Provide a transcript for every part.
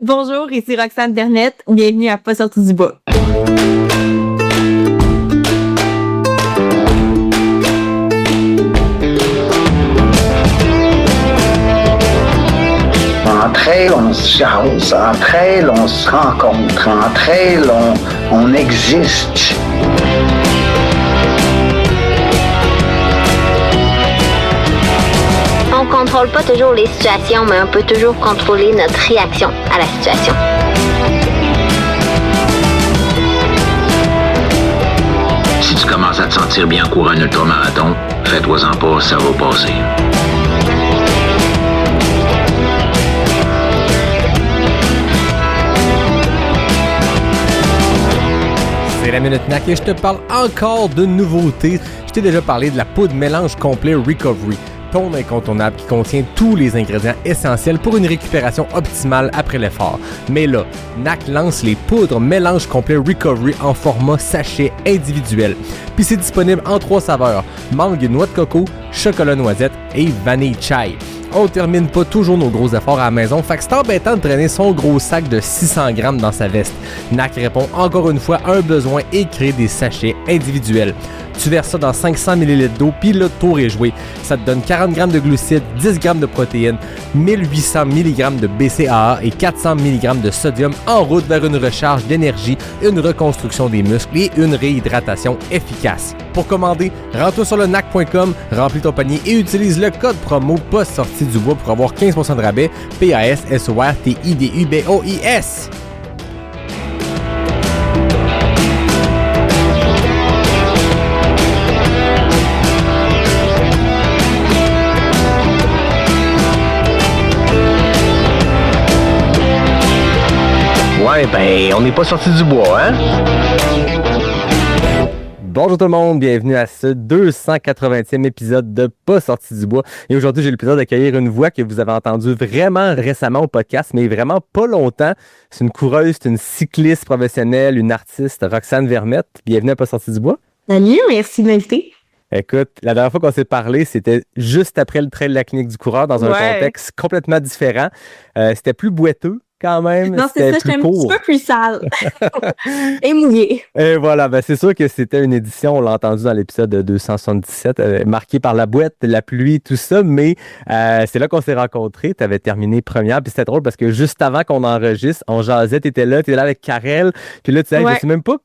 Bonjour, ici Roxane Bernette. Bienvenue à Pas sorti du bois. Entre elles, on se jase. Entre elles, on se rencontre. Entre elles, on existe. On contrôle pas toujours les situations, mais on peut toujours contrôler notre réaction à la situation. Si tu commences à te sentir bien en courant un ultramarathon, fais-toi-en pas, ça va passer. C'est la Minute NAC et je te parle encore de nouveautés. Je t'ai déjà parlé de la poudre mélange complet Recovery, ton incontournable qui contient tous les ingrédients essentiels pour une récupération optimale après l'effort. Mais là, NAC lance les poudres mélange complet Recovery en format sachet individuel. Puis c'est disponible en 3 saveurs, mangue et noix de coco, chocolat noisette et vanille chai. On termine pas toujours nos gros efforts à la maison, fait que c'est embêtant de traîner son gros sac de 600 grammes dans sa veste. NAC répond encore une fois à un besoin et crée des sachets individuels. Tu verses ça dans 500 ml d'eau, puis le tour est joué. Ça te donne 40 g de glucides, 10 g de protéines, 1800 mg de BCAA et 400 mg de sodium en route vers une recharge d'énergie, une reconstruction des muscles et une réhydratation efficace. Pour commander, rends-toi sur le nac.com, remplis ton panier et utilise le code promo Pas sorti du bois pour avoir 15% de rabais. PASSORTIDUBOIS. Ouais, ben, on n'est pas sorti du bois, hein? Bonjour tout le monde, bienvenue à ce 280e épisode de Pas sorti du bois. Et aujourd'hui, j'ai le plaisir d'accueillir une voix que vous avez entendue vraiment récemment au podcast, mais vraiment pas longtemps. C'est une coureuse, c'est une cycliste professionnelle, une artiste, Roxane Vermette. Bienvenue à Pas sorti du bois. Salut, merci de m'inviter. Écoute, la dernière fois qu'on s'est parlé, c'était juste après le trail de la clinique du coureur dans un contexte complètement différent. C'était plus boiteux. Quand même, non, c'est ça, j'étais un petit peu plus sale et mouillée. Et voilà, ben c'est sûr que c'était une édition, on l'a entendu dans l'épisode 277, marquée par la boîte, la pluie, tout ça, mais c'est là qu'on s'est rencontrés. Tu avais terminé première, puis c'était drôle parce que juste avant qu'on enregistre, on jasait, tu étais là avec Karel, puis là, tu sais, je sais même pas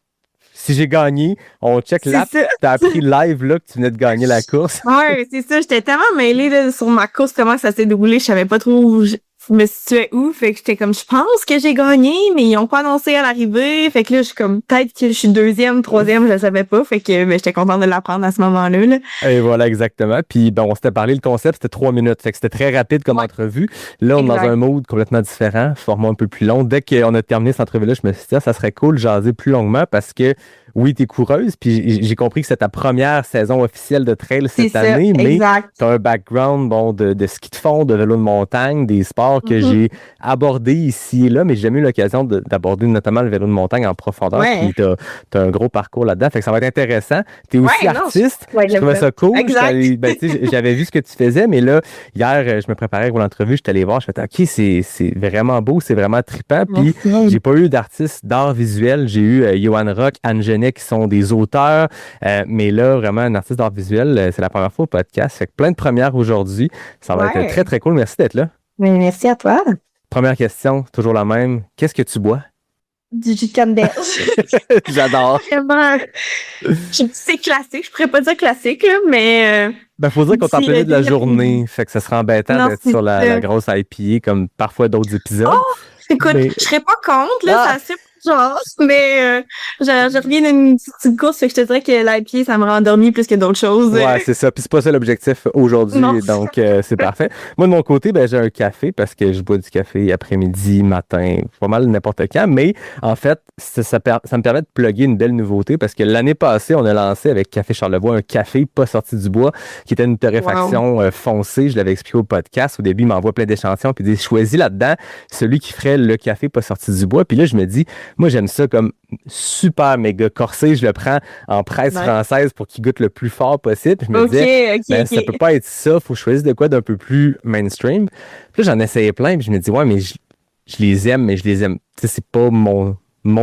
si j'ai gagné. On check l'app, t'as appris live là que tu venais de gagner la course. Ouais, c'est ça, j'étais tellement mêlée là, sur ma course, comment ça s'est déroulé, je savais pas trop où je me situais où, fait que j'étais comme, je pense que j'ai gagné, mais ils ont pas annoncé à l'arrivée, fait que là, je suis comme, peut-être que je suis deuxième, troisième, je le savais pas, fait que j'étais contente de l'apprendre à ce moment-là. Là. Et voilà, exactement. Puis, on s'était parlé, le concept, c'était 3 minutes, fait que c'était très rapide comme entrevue. Là, on est dans un mode complètement différent, format un peu plus long. Dès qu'on a terminé cette entrevue-là, je me suis dit, ça serait cool de jaser plus longuement parce que, oui, t'es coureuse, puis j'ai compris que c'est ta première saison officielle de trail cette année, mais t'as un background de ski de fond, de vélo de montagne, des sports que j'ai abordés ici et là, mais j'ai jamais eu l'occasion d'aborder notamment le vélo de montagne en profondeur, puis t'as un gros parcours là-dedans, fait que ça va être intéressant. T'es aussi artiste, je trouvais ça cool, j'avais vu ce que tu faisais, mais là, hier, je me préparais pour l'entrevue, je suis allé voir, je me suis dit, OK, c'est vraiment beau, c'est vraiment trippant, puis j'ai pas eu d'artiste d'art visuel, j'ai eu Johan Rock, Anne Genet, qui sont des auteurs, mais là, vraiment, un artiste d'art visuel, c'est la première fois au podcast. Fait que plein de premières aujourd'hui. Ça va être très, très cool. Merci d'être là. Mais merci à toi. Première question, toujours la même. Qu'est-ce que tu bois? Du jus de canneberge. J'adore. Vraiment. C'est classique. Je pourrais pas dire classique, là, mais... faut dire qu'on est en plein milieu de la journée. Fait que ça serait embêtant d'être sur la grosse IPA comme parfois d'autres épisodes. Oh! Écoute, je serais pas contre, là, c'est assez genre, mais je reviens d'une petite course, fait que je te dirais que l'IPA, ça me rend endormie plus que d'autres choses. Ouais, c'est ça. Puis c'est pas ça l'objectif aujourd'hui, donc c'est parfait. Moi, de mon côté, j'ai un café parce que je bois du café après-midi, matin, pas mal n'importe quand, mais en fait, ça me permet de plugger une belle nouveauté parce que l'année passée, on a lancé avec Café Charlevoix un café pas sorti du bois qui était une torréfaction foncée. Je l'avais expliqué au podcast. Au début, il m'envoie plein d'échantillons puis il dit, choisis là-dedans celui qui ferait le café pas sorti du bois. Puis là, je me dis, moi, j'aime ça comme super méga corsé. Je le prends en presse française pour qu'il goûte le plus fort possible. Puis je me disais, ça peut pas être ça. Faut choisir de quoi d'un peu plus mainstream. Puis là, j'en essayais plein. Puis je me dis, ouais, mais je les aime, mais je les aime. Tu sais, c'est pas mon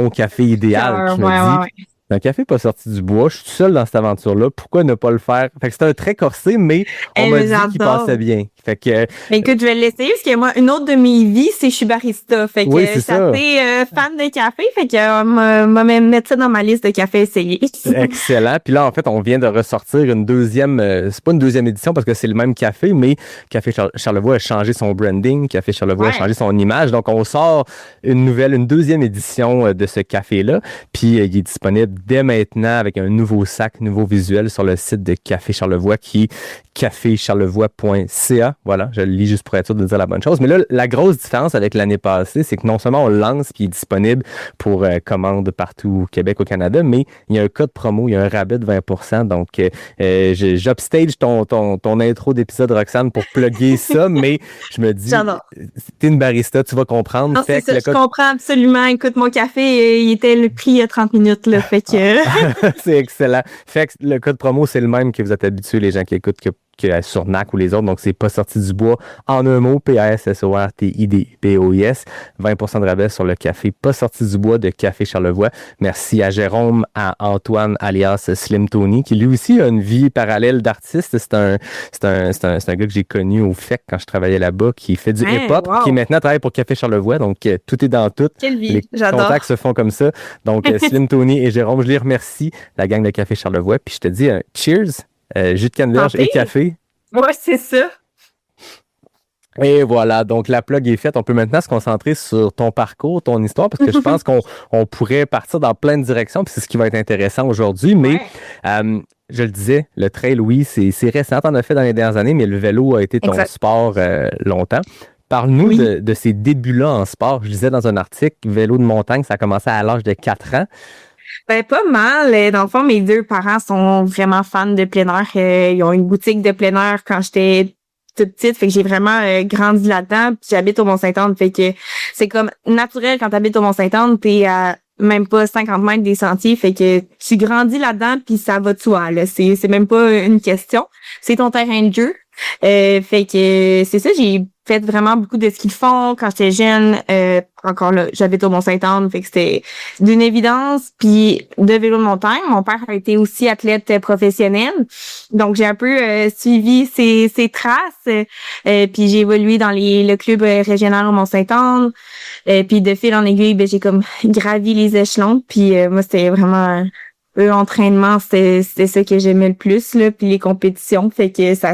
café idéal. Puis je me dis, un café pas sorti du bois, je suis tout seul dans cette aventure-là. Pourquoi ne pas le faire? Fait que c'était un trait corsé, mais on m'a dit qu'il passait bien. Fait que. Mais écoute, je vais l'essayer parce que moi, une autre de mes vies, c'est je suis barista. Fait que oui, je suis assez fan de café. Fait que m'a même mettre ça dans ma liste de cafés à essayer. Excellent. Puis là, en fait, on vient de ressortir une deuxième, c'est pas une deuxième édition parce que c'est le même café, mais Café Charlevoix a changé son branding. Café Charlevoix a changé son image. Donc, on sort une deuxième édition de ce café-là. Puis, il est disponible dès maintenant avec un nouveau sac, nouveau visuel sur le site de Café Charlevoix qui est cafécharlevoix.ca. Voilà, je le lis juste pour être sûr de dire la bonne chose. Mais là, la grosse différence avec l'année passée, c'est que non seulement on le lance puis il est disponible pour commande partout au Québec, au Canada, mais il y a un code promo, il y a un rabais de 20%. Donc, j'upstage ton intro d'épisode, Roxane, pour plugger ça, mais je me dis, t'es une barista, tu vas comprendre. Non, c'est ça, je comprends absolument. Écoute, mon café, il était le prix il y a 30 minutes, là, fait que... C'est excellent. Fait que le code promo, c'est le même que vous êtes habitués, les gens qui écoutent, que sur NAC ou les autres. Donc, c'est pas sorti du bois. En un mot, PASSORTIDBOIS. 20% de rabais sur le café pas sorti du bois de Café Charlevoix. Merci à Jérôme, à Antoine, alias Slim Tony, qui lui aussi a une vie parallèle d'artiste. C'est un gars que j'ai connu au FEC quand je travaillais là-bas, qui fait du hip-hop, qui maintenant travaille pour Café Charlevoix. Donc, tout est dans tout. Quelle vie! Les contacts se font comme ça. Donc, Slim Tony et Jérôme, je les remercie, la gang de Café Charlevoix. Puis, je te dis, cheers! Jus de canneberge et café. Ouais, c'est ça. Et voilà, donc la plug est faite. On peut maintenant se concentrer sur ton parcours, ton histoire, parce que je pense qu'on pourrait partir dans plein de directions, puis c'est ce qui va être intéressant aujourd'hui. Mais je le disais, le trail, oui, c'est récent, t'en as fait dans les dernières années, mais le vélo a été ton sport longtemps. Parle-nous de ces débuts-là en sport. Je disais dans un article, vélo de montagne, ça a commencé à l'âge de 4 ans. Ben, pas mal. Dans le fond, mes deux parents sont vraiment fans de plein air. Ils ont une boutique de plein air quand j'étais toute petite. Fait que j'ai vraiment grandi là-dedans. Puis j'habite au Mont-Saint-Anne. Fait que c'est comme naturel quand t'habites au Mont-Saint-Anne. T'es à même pas 50 mètres des sentiers. Fait que tu grandis là-dedans puis ça va de soi, là. C'est même pas une question. C'est ton terrain de jeu. Fait que c'est ça, j'ai fait vraiment beaucoup de ski de fond quand j'étais jeune. Encore là, j'habite au Mont-Saint-Anne, fait que c'était d'une évidence. Puis de vélo de montagne, mon père a été aussi athlète professionnel, donc j'ai un peu suivi ses traces. Puis j'ai évolué dans le club régional au Mont-Saint-Anne. Puis de fil en aiguille, ben j'ai comme gravi les échelons. Puis moi c'était vraiment entraînement, c'était ça que j'aimais le plus, là, puis les compétitions, fait que ça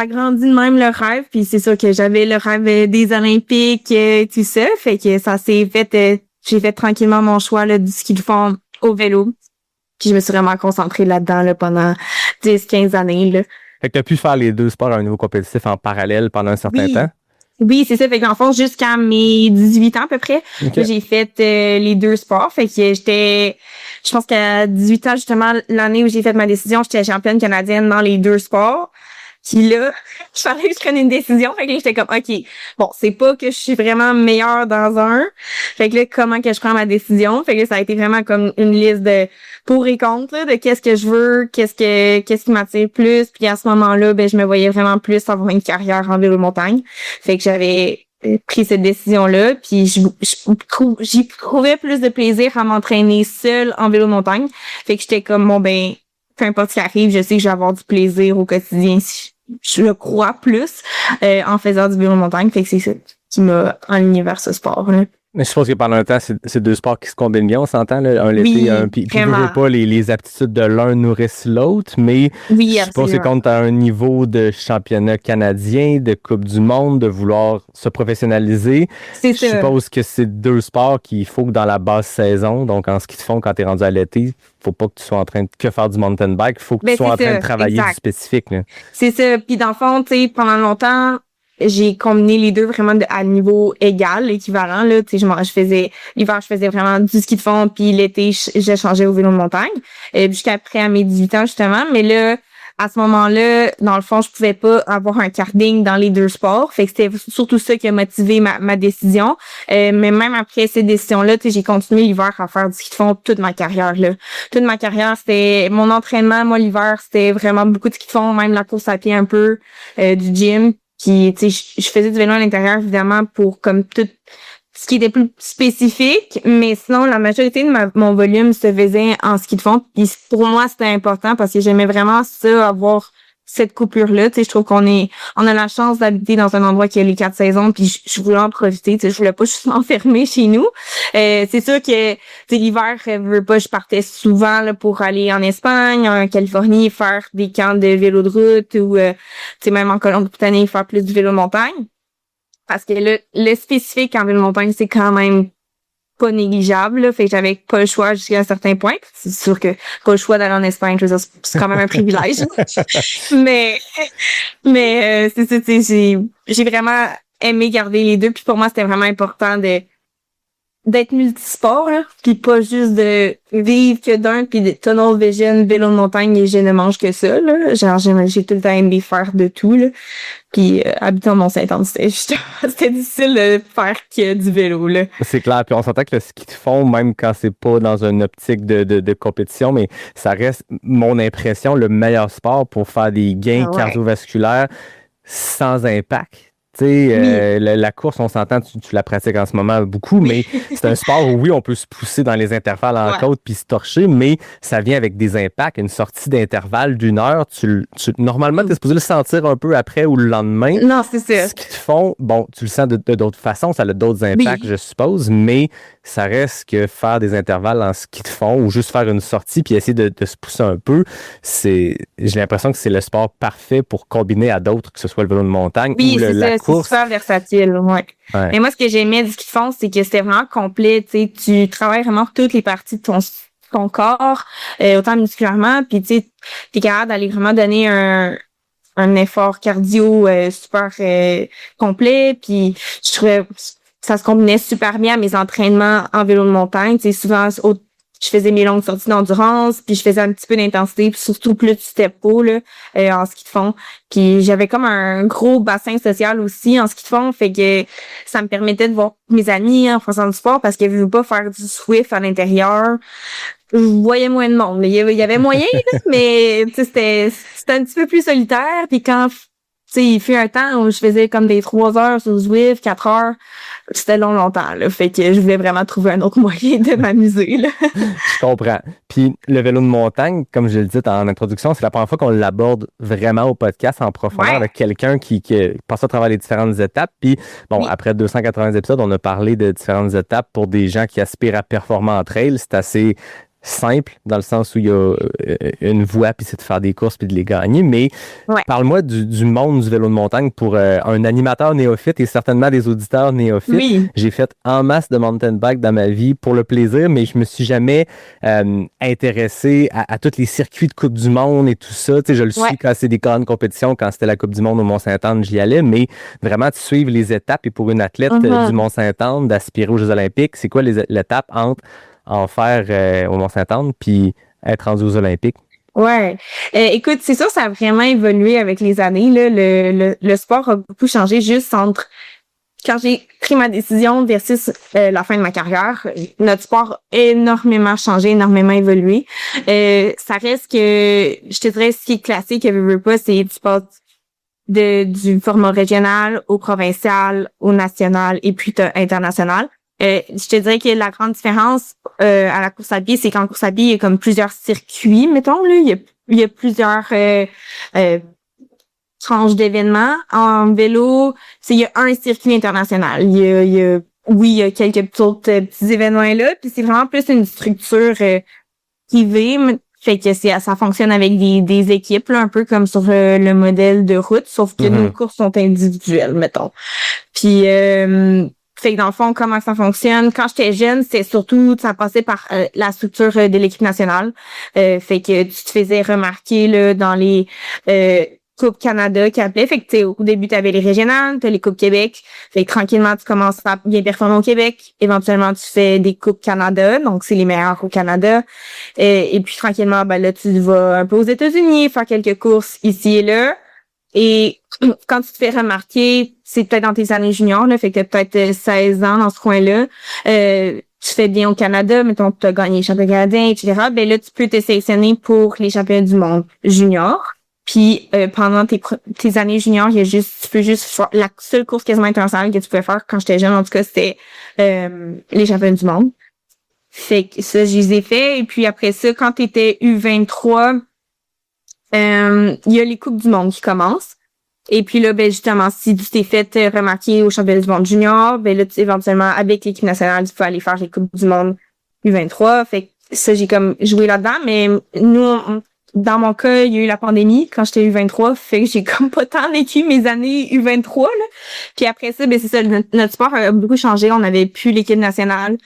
grandit de même le rêve, puis c'est sûr que j'avais le rêve des Olympiques, tout ça, fait que ça s'est fait, j'ai fait tranquillement mon choix là, du ski de fond au vélo, puis je me suis vraiment concentrée là-dedans là, pendant 10-15 années. Là. Fait que t'as pu faire les deux sports à un niveau compétitif en parallèle pendant un certain temps? Oui, c'est ça. Fait que dans le fond, jusqu'à mes 18 ans à peu près, j'ai fait les deux sports. Fait que je pense qu'à 18 ans, justement, l'année où j'ai fait ma décision, j'étais championne canadienne dans les deux sports. Puis là, il fallait que je prenne une décision. Fait que là, j'étais comme, OK, bon, c'est pas que je suis vraiment meilleure dans un. Fait que là, comment que je prends ma décision? Fait que là, ça a été vraiment comme une liste de pour et contre, là, de qu'est-ce que je veux, qu'est-ce qui m'attire plus. Puis à ce moment-là, ben, je me voyais vraiment plus avoir une carrière en vélo de montagne. Fait que j'avais pris cette décision-là, puis j'y trouvais plus de plaisir à m'entraîner seule en vélo de montagne. Fait que j'étais comme, bon, ben, peu importe ce qui arrive, je sais que je vais avoir du plaisir au quotidien, je le crois plus, en faisant du vélo de montagne. Fait que c'est ça qui m'a enligné vers ce sport-là. Mais je pense que pendant un temps, c'est deux sports qui se combinent bien, on s'entend, là, un l'été, un puis pas les aptitudes de l'un nourrissent l'autre, mais je suppose que quand tu as un niveau de championnat canadien, de Coupe du Monde, de vouloir se professionnaliser, je suppose que c'est deux sports qu'il faut que dans la basse saison, donc en ski de fond, quand tu es rendu à l'été, faut pas que tu sois en train de faire du mountain bike, faut que tu sois en train de travailler du spécifique. Là. C'est ça, puis dans le fond, tu sais, pendant longtemps, j'ai combiné les deux vraiment à niveau égal, équivalent, là. Tu sais, l'hiver, je faisais vraiment du ski de fond, puis l'été, j'ai changé au vélo de montagne. Jusqu'après, à mes 18 ans, justement. Mais là, à ce moment-là, dans le fond, je pouvais pas avoir un carding dans les deux sports. Fait que c'était surtout ça qui a motivé ma décision. Mais même après ces décisions-là, tu sais, j'ai continué l'hiver à faire du ski de fond toute ma carrière, là. Toute ma carrière, c'était mon entraînement. Moi, l'hiver, c'était vraiment beaucoup de ski de fond, même la course à pied un peu, du gym. Puis, tu sais, je faisais du vélo à l'intérieur, évidemment, pour comme tout ce qui était plus spécifique, mais sinon, la majorité de mon volume se faisait en ski de fond. Puis pour moi, c'était important parce que j'aimais vraiment ça, avoir cette coupure-là. Tu sais, je trouve on a la chance d'habiter dans un endroit qui a les 4 saisons, puis je voulais en profiter. Tu sais, je voulais pas juste m'enfermer chez nous. C'est sûr que, tu sais, l'hiver, je partais souvent là, pour aller en Espagne, en Californie, faire des camps de vélo de route ou, tu sais, même en Colombie-Britannique, faire plus du vélo de montagne. Parce que le spécifique en vélo de montagne, c'est quand même pas négligeable, là. Fait que j'avais pas le choix jusqu'à un certain point. C'est sûr que pas le choix d'aller en Espagne, je veux dire, c'est quand même un privilège. mais c'est ça, tu sais, j'ai vraiment aimé garder les deux. Puis pour moi, c'était vraiment important d'être multisport, là, puis pas juste de vivre que d'un, puis de tunnel vision, vélo de montagne, et je ne mange que ça, là. Genre, j'ai tout le temps aimé faire de tout, là. Puis habitant Mont-Saint-Anne, c'était difficile de faire que du vélo, là. C'est clair, puis on s'entend que le ski de fond, même quand c'est pas dans une optique de compétition, mais ça reste, mon impression, le meilleur sport pour faire des gains cardiovasculaires sans impact. Tu sais, la course, on s'entend, tu la pratiques en ce moment beaucoup, mais c'est un sport où, oui, on peut se pousser dans les intervalles en côte puis se torcher, mais ça vient avec des impacts. Une sortie d'intervalle d'1 heure, normalement, tu es supposé le sentir un peu après ou le lendemain. Non, c'est ça. Ce qu'ils font, bon, tu le sens de d'autres façons, ça a d'autres impacts, je suppose, mais ça reste que faire des intervalles en ski de fond ou juste faire une sortie puis essayer de se pousser un peu, j'ai l'impression que c'est le sport parfait pour combiner à d'autres, que ce soit le vélo de montagne ou la course. C'est super versatile, ouais. Mais moi, ce que j'aimais du ski de fond, c'est que c'était vraiment complet, tu sais, tu travailles vraiment toutes les parties de ton corps, autant musculairement, puis tu sais, t'es capable d'aller vraiment donner un effort cardio super complet, puis je trouvais ça se combinait super bien à mes entraînements en vélo de montagne. Tu sais, souvent, je faisais mes longues sorties d'endurance, puis je faisais un petit peu d'intensité, puis surtout plus du tempo là, en ski de fond. Puis j'avais comme un gros bassin social aussi en ski de fond, fait que ça me permettait de voir mes amis en faisant du sport parce qu'ils ne voulaient pas faire du Swift à l'intérieur. Je voyais moins de monde. Il y avait moyen, là, mais c'était un petit peu plus solitaire. Puis quand il fut un temps où je faisais comme des 3 heures sur Zwift, 4 heures. C'était longtemps, là. Fait que je voulais vraiment trouver un autre moyen de m'amuser, là. Je comprends. Puis le vélo de montagne, comme je le dis en introduction, c'est la première fois qu'on l'aborde vraiment au podcast en profondeur avec quelqu'un qui passe à travers les différentes étapes. Puis bon, après 280 épisodes, on a parlé de différentes étapes pour des gens qui aspirent à performer en trail. C'est assez simple dans le sens où il y a une voie puis c'est de faire des courses puis de les gagner, mais parle-moi du monde du vélo de montagne pour un animateur néophyte et certainement des auditeurs néophytes. J'ai fait en masse de mountain bike dans ma vie pour le plaisir, mais je me suis jamais intéressé à tous les circuits de Coupe du Monde et tout ça. Tu sais, je le suis quand c'est des grandes compétitions, quand c'était la Coupe du Monde au Mont-Saint-Anne, j'y allais, mais vraiment de suivre les étapes et pour une athlète du Mont-Saint-Anne d'aspirer aux Jeux olympiques, c'est quoi l'étape entre en faire au Mont-Saint-Anne puis être rendu aux Olympiques? Ouais. Écoute, c'est sûr, ça a vraiment évolué avec les années. Là. Le sport a beaucoup changé juste entre quand j'ai pris ma décision versus la fin de ma carrière. Notre sport a énormément changé, énormément évolué. Ça reste que, je te dirais, ce qui est classique, que je veux pas, c'est du sport du format régional au provincial, au national et puis international. Je te dirais que la grande différence à la course à pied, c'est qu'en course à pied, il y a comme plusieurs circuits, mettons, là. Il y a plusieurs tranches d'événements. En vélo, il y a un circuit international. Il y a quelques autres petits événements là, puis c'est vraiment plus une structure privée. Fait que ça fonctionne avec des équipes, là, un peu comme sur le modèle de route, sauf que nos courses sont individuelles, mettons. Puis fait que dans le fond, comment ça fonctionne? Quand j'étais jeune, c'est surtout, ça passait par la structure de l'équipe nationale. Fait que tu te faisais remarquer là dans les Coupes Canada qui appelaient. Fait que au début, tu avais les régionales, tu as les Coupes Québec. Fait que tranquillement, tu commences à bien performer au Québec. Éventuellement, tu fais des Coupes Canada, donc c'est les meilleurs au Canada. Et puis tranquillement, ben là, tu vas un peu aux États-Unis, faire quelques courses ici et là. Et quand tu te fais remarquer, c'est peut-être dans tes années juniors, là, fait que t'as peut-être 16 ans dans ce coin-là, tu fais bien au Canada, mettons, tu as gagné les championnats canadiens, etc., ben là, tu peux te sélectionner pour les championnats du monde junior. Puis pendant tes années juniors, tu peux juste faire la seule course quasiment internationale que tu pouvais faire quand j'étais jeune, en tout cas, c'était les championnats du monde. Fait que ça, je les ai fait. Et puis après ça, quand t'étais U23, il y a les Coupes du monde qui commencent. Et puis là, ben justement, si tu t'es fait remarquer au championnat du monde junior, ben là, éventuellement, avec l'équipe nationale, tu peux aller faire les Coupes du monde U23. Fait que ça, j'ai comme joué là-dedans. Mais nous, dans mon cas, il y a eu la pandémie quand j'étais U23. Fait que j'ai comme pas tant vécu mes années U23, là. Puis après ça, ben c'est ça, notre sport a beaucoup changé. On n'avait plus l'équipe nationale.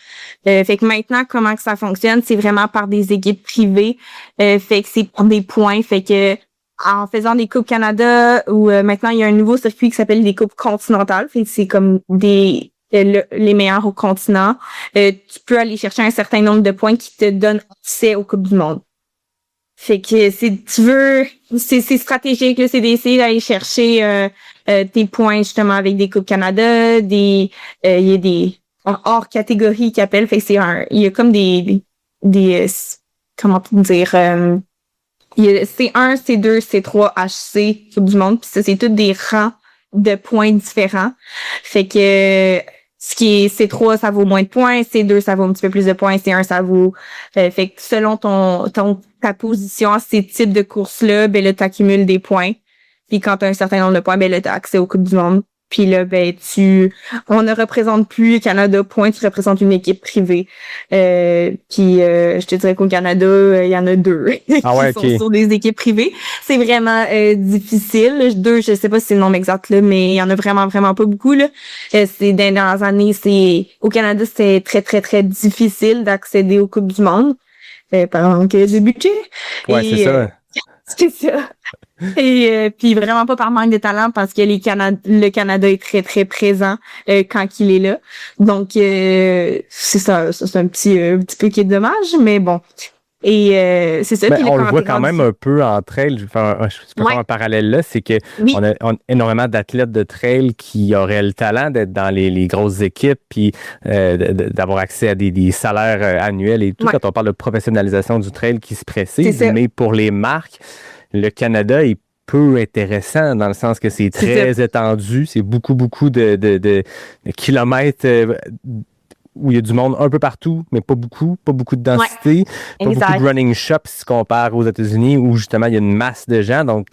Fait que maintenant, comment que ça fonctionne, c'est vraiment par des équipes privées. Fait que c'est par des points. Fait que en faisant des Coupes Canada, ou maintenant il y a un nouveau circuit qui s'appelle les Coupes continentales. Fait que c'est comme les meilleurs au continent. Tu peux aller chercher un certain nombre de points qui te donnent accès aux Coupes du monde. Fait que c'est stratégique là, c'est d'essayer d'aller chercher tes points justement avec des Coupes Canada, il y a des hors catégorie qui appellent. Fait que il y a comme des comment dire il y a C1, C2, C3, HC, Coupe du monde, puis ça, c'est tous des rangs de points différents. Fait que ce qui est C3, ça vaut moins de points, C2, ça vaut un petit peu plus de points, C1, ça vaut... fait que selon ta position à ces types de courses-là, ben là, t'accumules des points. Puis quand t'as un certain nombre de points, ben là, t'as accès aux Coupes du monde. Puis là, ben on ne représente plus Canada, point, tu représentes une équipe privée. Puis je te dirais qu'au Canada, il y en a 2 qui sont sur des équipes privées. C'est vraiment difficile. 2, je sais pas si c'est le nombre exact, là, mais il y en a vraiment, vraiment pas beaucoup. Là. C'est dans les dernières années, au Canada, c'est très, très, très difficile d'accéder aux Coupes du monde. Par manque de budget. Ouais, c'est ça. C'est ça. Et puis vraiment pas par manque de talent, parce que le Canada est très très présent quand il est là. Donc c'est ça c'est un petit peu qui est dommage, mais bon. Et c'est ça. Mais on le voit quand même un peu en trail. Je peux faire un parallèle là, c'est que on a énormément d'athlètes de trail qui auraient le talent d'être dans les grosses équipes, puis d'avoir accès à des salaires annuels et tout. Quand on parle de professionnalisation du trail qui se précise, mais pour les marques, le Canada est peu intéressant dans le sens que c'est très étendu, c'est beaucoup de kilomètres où il y a du monde un peu partout, mais pas beaucoup de densité, pas beaucoup de running shops si on compare aux États-Unis où justement il y a une masse de gens, donc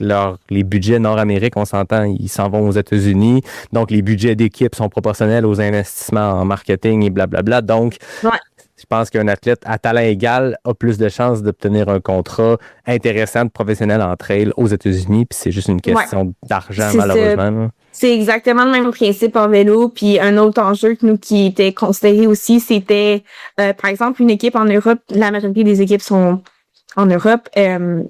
les budgets nord-américains, on s'entend, ils s'en vont aux États-Unis, donc les budgets d'équipe sont proportionnels aux investissements en marketing et blablabla, donc je pense qu'un athlète à talent égal a plus de chances d'obtenir un contrat intéressant de professionnel en trail aux États-Unis, puis c'est juste une question d'argent, malheureusement. C'est exactement le même principe en vélo. Puis un autre enjeu que nous qui était considéré aussi, c'était par exemple une équipe en Europe. La majorité des équipes sont en Europe. Eux,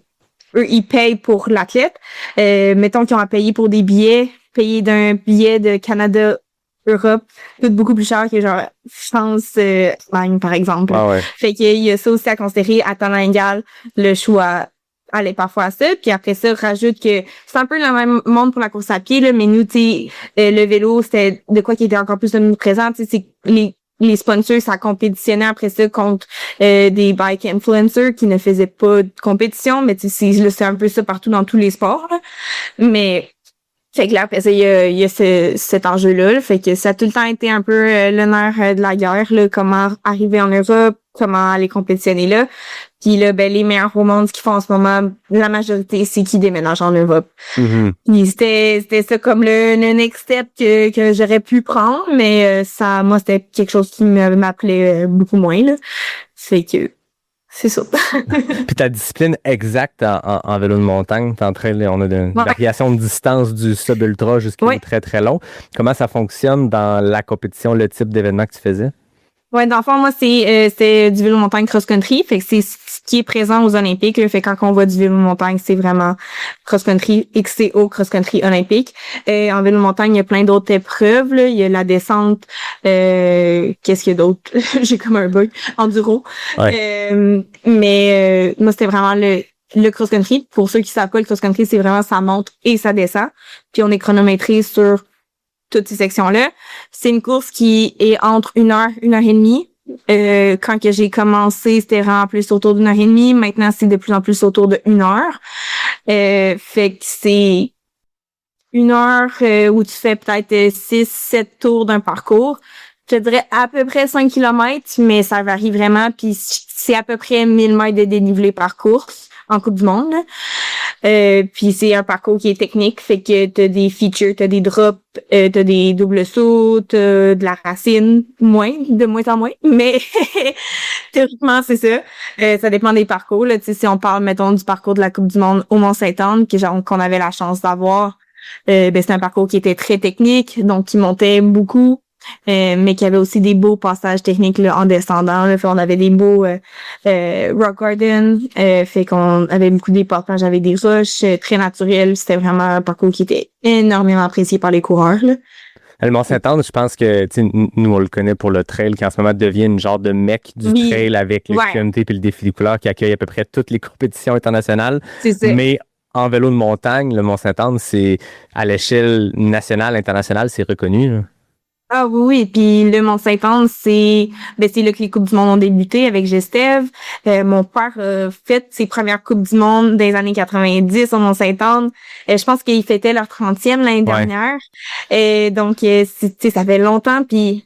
ils payent pour l'athlète. Mettons qu'ils ont à payer pour des billets. Payer d'un billet de Canada Europe coûte beaucoup plus cher que genre France, Espagne, par exemple. Fait qu'il y a ça aussi à considérer à talent égal, le choix aller parfois à ça. Puis après ça, rajoute que c'est un peu le même monde pour la course à pied, là, mais nous, tu sais, le vélo, c'était de quoi qui était encore plus omniprésent. Tu sais, c'est les sponsors, ça compétitionnait après ça contre des bike influencers qui ne faisaient pas de compétition, mais tu sais, c'est un peu ça partout dans tous les sports. Là. Mais fait que là, après ça, il y a cet enjeu-là. Fait que ça a tout le temps été un peu le nerf de la guerre, là, comment arriver en Europe, comment aller compétitionner là. Puis là, ben les meilleurs au monde, ce qu'ils font en ce moment, la majorité, c'est qu'ils déménagent en Europe. Puis c'était ça comme le next step que j'aurais pu prendre, mais moi, c'était quelque chose qui m'appelait beaucoup moins, là. Fait que c'est ça. Puis ta discipline exacte en vélo de montagne, on a une variation de distance du sub-ultra jusqu'au très, très long. Comment ça fonctionne dans la compétition, le type d'événement que tu faisais? Ouais, dans le fond, moi, c'est du vélo de montagne cross-country. Fait que c'est ce qui est présent aux Olympiques. Là. Fait que quand on voit du vélo de montagne, c'est vraiment cross-country, XCO, cross-country olympique. En vélo de montagne, il y a plein d'autres épreuves. Là. Il y a la descente. Qu'est-ce qu'il y a d'autre? J'ai comme un bug. Enduro. Mais moi, c'était vraiment le cross-country. Pour ceux qui savent pas, le cross-country, c'est vraiment ça monte et ça descend. Puis on est chronométré sur toutes ces sections-là. C'est une course qui est entre 1 heure et demie. Quand que j'ai commencé, c'était vraiment plus autour d'1 heure et demie. Maintenant, c'est de plus en plus autour de 1 heure. Fait que c'est 1 heure où tu fais peut-être 6-7 tours d'un parcours. Je te dirais à peu près 5 kilomètres, mais ça varie vraiment. Puis c'est à peu près 1000 mètres de dénivelé par course en Coupe du Monde. Puis c'est un parcours qui est technique, fait que t'as des features, t'as des drops, t'as des doubles sauts, t'as de la racine, de moins en moins, mais théoriquement c'est ça. Ça dépend des parcours. Là, si on parle, mettons, du parcours de la Coupe du Monde au Mont-Saint-Anne, qu'on avait la chance d'avoir, c'est un parcours qui était très technique, donc qui montait beaucoup. Mais qui avait aussi des beaux passages techniques là, en descendant. Là. Fait on avait des beaux rock garden. Fait qu'on avait beaucoup des passages avec des roches très naturelles. C'était vraiment un parcours qui était énormément apprécié par les coureurs. Là. Le Mont-Saint-Anne, je pense que nous, on le connaît pour le trail, qui en ce moment devient une genre de mecque du trail avec le QMT et le défi des couleurs qui accueille à peu près toutes les compétitions internationales. C'est ça. Mais en vélo de montagne, le Mont-Saint-Anne, c'est à l'échelle nationale, internationale, c'est reconnu. Là. Ah oui, puis le Mont-Saint-Anne, c'est là que les Coupes du Monde ont débuté avec Gestev. Mon père a fait ses premières Coupes du Monde dans les années 90 au Mont-Saint-Anne. Je pense qu'ils fêtaient leur 30e l'année dernière. Donc, ça fait longtemps, puis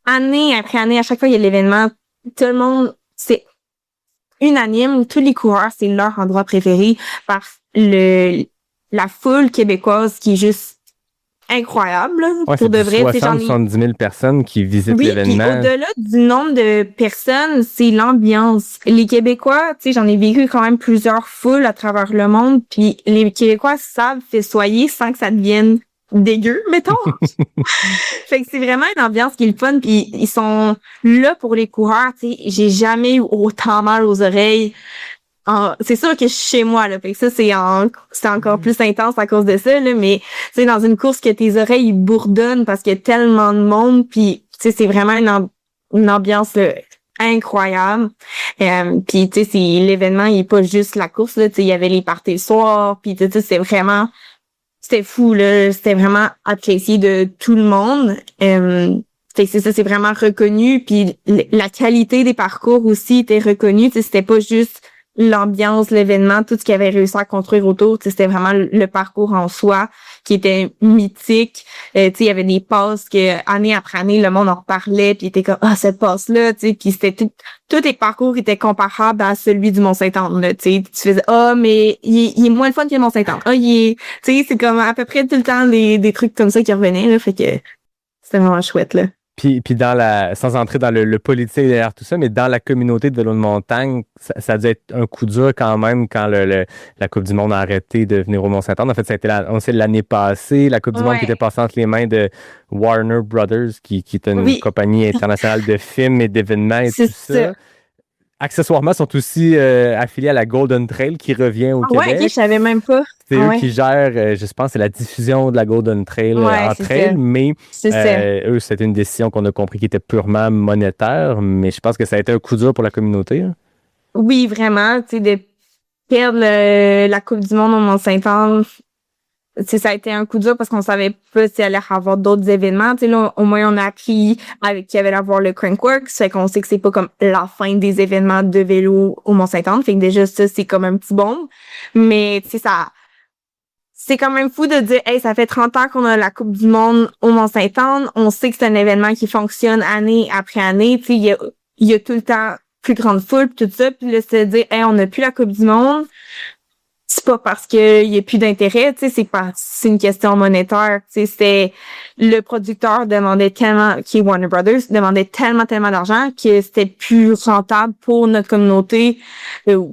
année après année, à chaque fois il y a l'événement, tout le monde, c'est unanime, tous les coureurs, c'est leur endroit préféré par la foule québécoise qui est juste incroyable, pour de vrai. 70 000 personnes qui visitent l'événement. Oui, au-delà du nombre de personnes, c'est l'ambiance. Les Québécois, j'en ai vécu quand même plusieurs foules à travers le monde, puis les Québécois savent festoyer sans que ça devienne dégueu, mettons. Fait que c'est vraiment une ambiance qui est le fun, puis ils sont là pour les coureurs, j'ai jamais eu autant mal aux oreilles. C'est sûr que je suis chez moi, là. Fait que ça, c'est encore plus intense à cause de ça, là. Mais, dans une course que tes oreilles, ils bourdonnent parce qu'il y a tellement de monde, puis, c'est vraiment une ambiance, là, incroyable. Puis, l'événement, il est pas juste la course, là. Il y avait les parties le soir, puis, c'était fou, là. C'était vraiment apprécié de tout le monde. Fait que c'est ça, c'est vraiment reconnu. Puis, la qualité des parcours aussi était reconnue. C'était pas juste l'ambiance, l'événement, tout ce qu'il avait réussi à construire autour, c'était vraiment le parcours en soi qui était mythique. Il y avait des passes que année après année le monde en reparlait, puis il était comme cette passe là, puis c'était tous les parcours étaient comparables à celui du Mont-Saint-Anne là, tu faisais mais il est moins le fun que le Mont-Saint-Anne. C'est comme à peu près tout le temps des trucs comme ça qui revenaient là, fait que c'était vraiment chouette là. Puis sans entrer dans le politique derrière tout ça, mais dans la communauté de vélo de montagne, ça a dû être un coup dur quand même quand la Coupe du Monde a arrêté de venir au Mont-Saint-Anne. En fait, ça a été l'année passée, la Coupe du Monde qui était passée entre les mains de Warner Brothers, qui est une compagnie internationale de films et d'événements et tout ça. Accessoirement, sont aussi affiliés à la Golden Trail qui revient au Québec. Ouais, je savais même pas. C'est eux qui gèrent, je pense, c'est la diffusion de la Golden Trail en trail, ça. Mais eux, c'était une décision qu'on a compris qui était purement monétaire, mais je pense que ça a été un coup dur pour la communauté. Hein. Oui, vraiment, de perdre la Coupe du Monde au Mont-Saint-Anne, ça a été un coup dur parce qu'on savait pas s'il allait y avoir d'autres événements. Là, au moins, on a appris qu'il y avait à avoir le Crankworks. Fait qu'on sait que c'est pas comme la fin des événements de vélo au Mont-Saint-Anne. Fait que déjà, ça, c'est comme un petit bombe. Mais, c'est quand même fou de dire, ça fait 30 ans qu'on a la Coupe du Monde au Mont-Saint-Anne. On sait que c'est un événement qui fonctionne année après année. Il y a tout le temps plus grande foule pis tout ça. Puis là, se dire, on n'a plus la Coupe du Monde. C'est pas parce qu'il y a plus d'intérêt, c'est une question monétaire. C'est le producteur demandait tellement, qui est Warner Brothers, demandait tellement d'argent que c'était plus rentable pour notre communauté.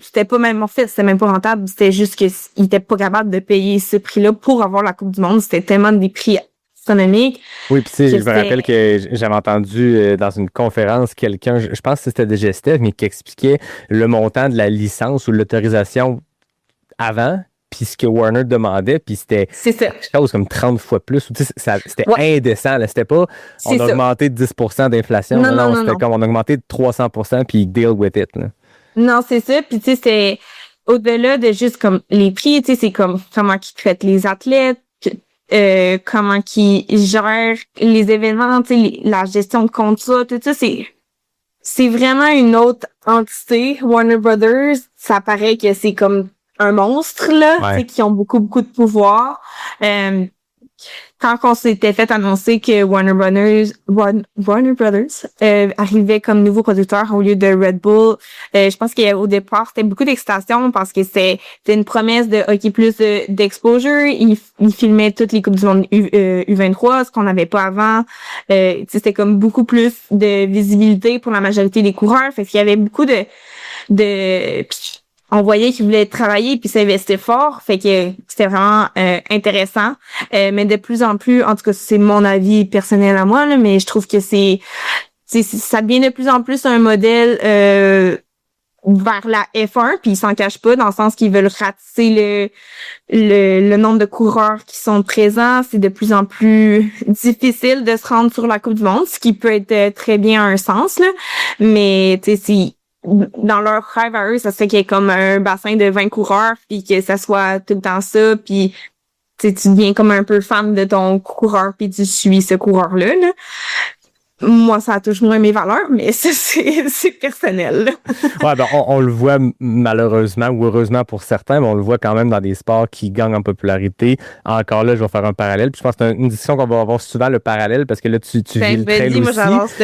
C'était pas même, en fait, c'était même pas rentable. C'était juste qu'il était pas capable de payer ce prix-là pour avoir la Coupe du Monde. C'était tellement des prix astronomiques. Oui, puis je me rappelle que j'avais entendu dans une conférence quelqu'un, je pense que c'était de Gestev, mais qui expliquait le montant de la licence ou l'autorisation avant, puis ce que Warner demandait, puis c'était quelque chose comme 30 fois plus. C'était indécent. Là. C'était pas on a augmenté de 10% d'inflation. Non, c'était comme on a augmenté de 300%, puis deal with it. Là. Non, c'est ça. Puis c'est au-delà de juste comme les prix, c'est comme comment ils traitent les athlètes, comment ils gèrent les événements, la gestion de contrat, tout ça, c'est vraiment une autre entité. Warner Brothers, ça paraît que c'est comme un monstre, là, Ouais. tu sais, qui ont beaucoup de pouvoir. Quand on s'était fait annoncer que Warner Brothers arrivait comme nouveau producteur au lieu de Red Bull, je pense qu'au départ, c'était beaucoup d'excitation parce que c'était une promesse de OK, plus d'exposure. Ils filmaient toutes les Coupes du Monde U23, ce qu'on n'avait pas avant. C'était comme beaucoup plus de visibilité pour la majorité des coureurs. Fait qu'il y avait beaucoup de on voyait qu'ils voulaient travailler puis s'investir fort, fait que c'était vraiment intéressant. Mais de plus en plus, en tout cas, c'est mon avis personnel à moi, là, mais je trouve que ça devient de plus en plus un modèle vers la F1, puis ils s'en cachent pas, dans le sens qu'ils veulent ratisser le nombre de coureurs qui sont présents. C'est de plus en plus difficile de se rendre sur la Coupe du Monde, ce qui peut être très bien un sens, là. Mais tu sais, dans leur rêve à eux, ça serait qu'il y ait comme un bassin de 20 coureurs, puis que ça soit tout le temps ça, puis tu deviens comme un peu fan de ton coureur, puis tu suis ce coureur-là, là. Moi, ça a toujours moins mes valeurs, mais ça, c'est personnel, là. Ouais, ben, on le voit malheureusement ou heureusement pour certains, mais on le voit quand même dans des sports qui gagnent en popularité. Encore là, je vais faire un parallèle. Puis je pense que c'est une discussion qu'on va avoir souvent, le parallèle, parce que là, tu vis le trail aussi.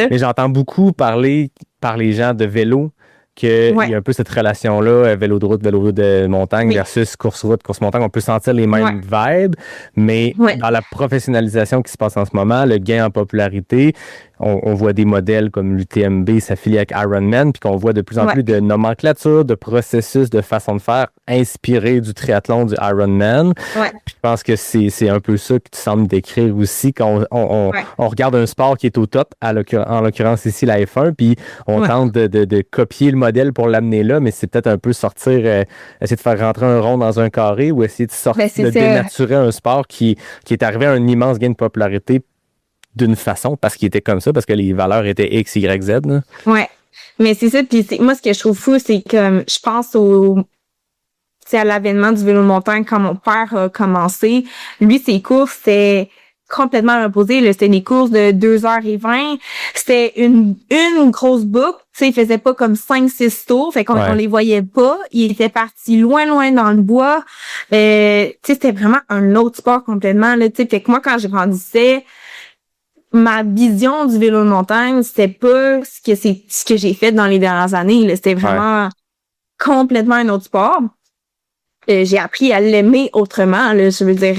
Mais j'entends beaucoup parler par les gens de vélo, qu'il y a un peu cette relation-là, vélo de route, vélo de montagne versus course-route, course-montagne. On peut sentir les mêmes vibes, mais dans la professionnalisation qui se passe en ce moment, le gain en popularité, on voit des modèles comme l'UTMB s'affilier avec Ironman, puis qu'on voit de plus en plus de nomenclature, de processus, de façon de faire inspiré du triathlon, du Ironman. Puis je pense que c'est un peu ça que tu sembles décrire aussi, quand on regarde un sport qui est au top, en l'occurrence ici la F1, puis on tente de copier le modèle pour l'amener là, mais c'est peut-être un peu sortir, essayer de faire rentrer un rond dans un carré ou essayer de dénaturer un sport qui est arrivé à un immense gain de popularité d'une façon, parce qu'il était comme ça, parce que les valeurs étaient X, Y, Z. Là. Ouais. Mais c'est ça, puis moi, ce que je trouve fou, c'est que je pense à l'avènement du vélo de montagne quand mon père a commencé. Lui, ses courses, c'était complètement opposé. C'était des courses de 2h20. C'était une grosse boucle. Tu sais, il faisait pas comme 5-6 tours. Fait qu'on les voyait pas. Il était parti loin dans le bois. Tu sais, c'était vraiment un autre sport complètement, là. Tu sais, fait que moi, quand je grandissais, ma vision du vélo de montagne, c'était pas ce que j'ai fait dans les dernières années, là. C'était vraiment complètement un autre sport. J'ai appris à l'aimer autrement, là. Je veux dire,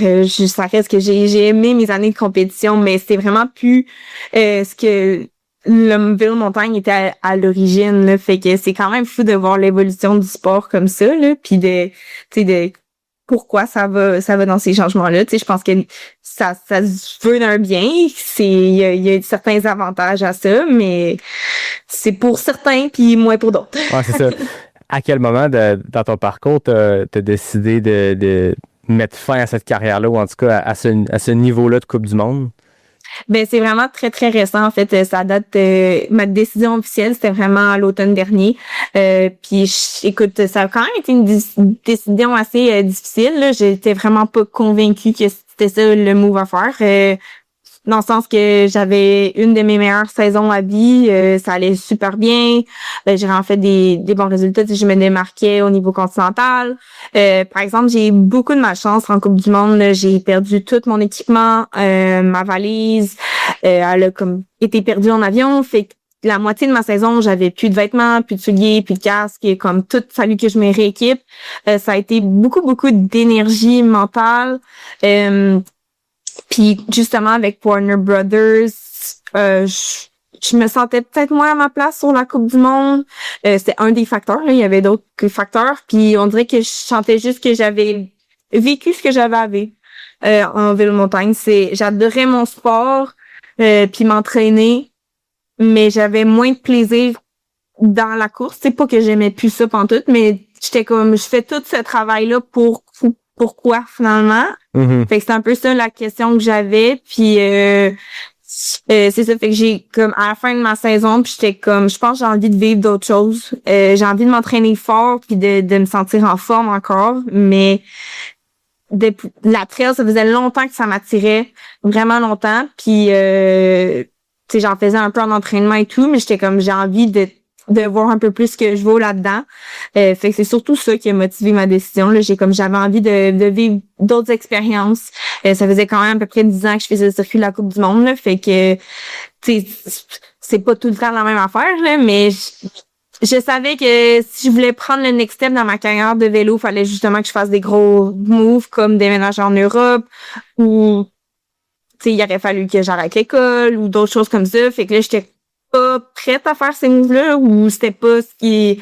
ça reste que j'ai aimé mes années de compétition, mais c'était vraiment plus ce que le vélo de montagne était à l'origine, là. Fait que c'est quand même fou de voir l'évolution du sport comme ça, là, puis de pourquoi ça va dans ces changements-là. Tu sais, je pense que ça se veut d'un bien. Il y a certains avantages à ça, mais c'est pour certains puis moins pour d'autres. Ouais, c'est ça. À quel moment dans ton parcours t'as décidé de mettre fin à cette carrière-là, ou en tout cas à ce niveau-là de Coupe du Monde? Ben, c'est vraiment très, très récent. En fait, ça date, ma décision officielle, c'était vraiment à l'automne dernier. Puis, écoute, ça a quand même été une décision assez difficile, là. J'étais vraiment pas convaincue que c'était ça le move à faire. Dans le sens que j'avais une de mes meilleures saisons à vie, ça allait super bien. J'ai vraiment fait des bons résultats. Je me démarquais au niveau continental. Par exemple, j'ai eu beaucoup de malchance en Coupe du Monde. Là. J'ai perdu tout mon équipement, ma valise. Elle a comme été perdue en avion. Fait que la moitié de ma saison, j'avais plus de vêtements, plus de souliers, plus de casque, et comme tout fallu que je me rééquipe. Ça a été beaucoup d'énergie mentale. Puis justement avec Warner Brothers, je me sentais peut-être moins à ma place sur la Coupe du Monde. C'était un des facteurs, là. Il y avait d'autres facteurs. Puis on dirait que je sentais juste que j'avais vécu ce que j'avais à vivre en vélo de montagne. J'adorais mon sport, puis m'entraîner, mais j'avais moins de plaisir dans la course. C'est pas que j'aimais plus ça pantoute, mais j'étais comme, je fais tout ce travail-là pourquoi finalement? Mm-hmm. Fait que c'est un peu ça la question que j'avais. Puis c'est ça, fait que j'ai comme à la fin de ma saison, puis j'étais comme, je pense que j'ai envie de vivre d'autres choses. J'ai envie de m'entraîner fort puis de me sentir en forme encore, mais la trail, ça faisait longtemps que ça m'attirait, vraiment longtemps. Puis tu sais, j'en faisais un peu en entraînement et tout, mais j'étais comme, j'ai envie de de voir un peu plus ce que je vaux là-dedans. Fait que c'est surtout ça qui a motivé ma décision. Là, j'avais envie de vivre d'autres expériences. Ça faisait quand même à peu près 10 ans que je faisais le circuit de la Coupe du Monde, là, fait que tu sais, c'est pas tout le temps la même affaire, là, mais je savais que si je voulais prendre le next step dans ma carrière de vélo, il fallait justement que je fasse des gros moves comme déménager en Europe ou tu sais, il aurait fallu que j'arrête l'école ou d'autres choses comme ça. Fait que là, j'étais pas prête à faire ces moves-là ou c'était pas ce qui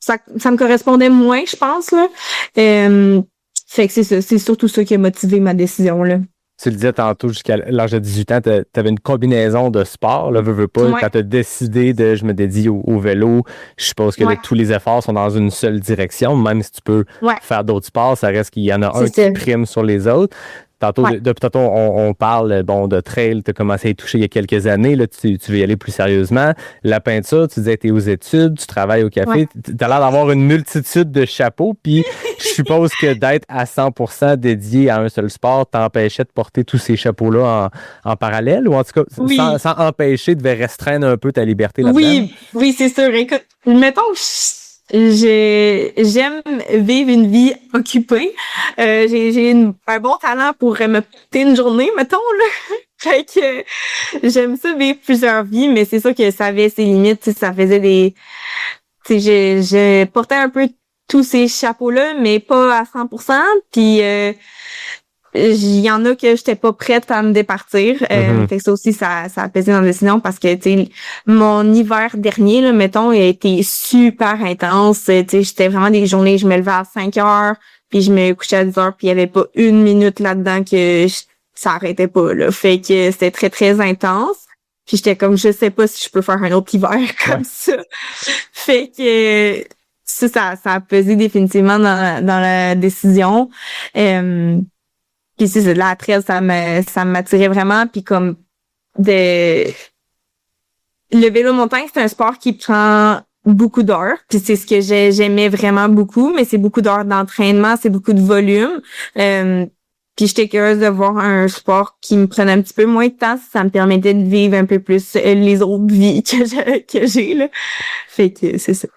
ça me correspondait moins, je pense, là. Fait que c'est surtout ça qui a motivé ma décision, là. Tu le disais tantôt, jusqu'à l'âge de 18 ans, t'avais une combinaison de sport, là, veux pas. Ouais. Quand t'as décidé je me dédie au vélo, je suppose que là, tous les efforts sont dans une seule direction. Même si tu peux faire d'autres sports, ça reste qu'il y en a un qui prime sur les autres. Tantôt, tantôt on parle de trail, tu as commencé à y toucher il y a quelques années, là, tu veux y aller plus sérieusement. La peinture, tu disais que tu es aux études, tu travailles au café, tu as l'air d'avoir une multitude de chapeaux, puis je suppose que d'être à 100% dédié à un seul sport t'empêchait de porter tous ces chapeaux-là en parallèle, ou en tout cas, sans empêcher, devait restreindre un peu ta liberté là-dedans? Oui, c'est sûr. Écoute, mettons que j'aime vivre une vie occupée. J'ai un bon talent pour me péter une journée, mettons, là. Fait que j'aime ça vivre plusieurs vies, mais c'est sûr que ça avait ses limites, ça faisait des... Tu sais, je portais un peu tous ces chapeaux-là, mais pas à 100%, puis il y en a que j'étais pas prête à me départir. Fait que ça aussi, ça a pesé dans la décision parce que, tu sais, mon hiver dernier, là, mettons, il a été super intense. Tu sais, j'étais vraiment des journées, je me levais à 5 heures, puis je me couchais à 10 heures, puis il y avait pas une minute là-dedans que ça arrêtait pas, là. Fait que c'était très, très intense. Puis j'étais comme, je sais pas si je peux faire un autre hiver comme ça. Fait que ça a pesé définitivement dans la décision. Puis c'est de la trail, ça m'attirait vraiment. Puis comme le vélo montagne, c'est un sport qui prend beaucoup d'heures. Puis c'est ce que j'aimais vraiment beaucoup, mais c'est beaucoup d'heures d'entraînement, c'est beaucoup de volume. Puis j'étais curieuse de voir un sport qui me prenait un petit peu moins de temps, ça me permettait de vivre un peu plus les autres vies que j'ai, là. Fait que c'est ça.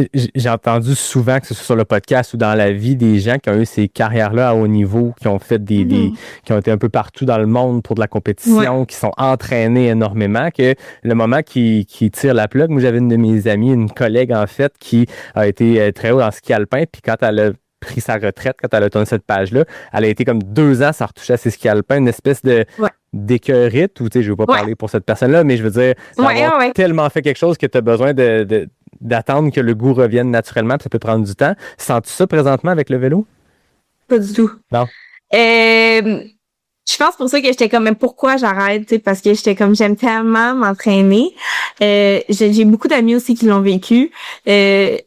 J'ai entendu souvent, que ce soit sur le podcast ou dans la vie, des gens qui ont eu ces carrières-là à haut niveau, qui ont fait qui ont été un peu partout dans le monde pour de la compétition, qui sont entraînés énormément, que le moment qui tire la plug, moi j'avais une de mes amies, une collègue en fait, qui a été très haut dans le ski alpin, puis quand elle a pris sa retraite, quand elle a tourné cette page-là, elle a été comme 2 ans sans retoucher à ses skis alpins, une espèce de d'écœurite, ou tu sais, je veux pas parler pour cette personne-là, mais je veux dire, ça tellement fait quelque chose que tu as besoin d'attendre que le goût revienne naturellement, puis ça peut prendre du temps. Sens-tu ça présentement avec le vélo? Pas du tout. Non. Je pense pour ça que j'étais comme, mais pourquoi j'arrête, tu sais, parce que j'étais comme, j'aime tellement m'entraîner. J'ai beaucoup d'amis aussi qui l'ont vécu. Je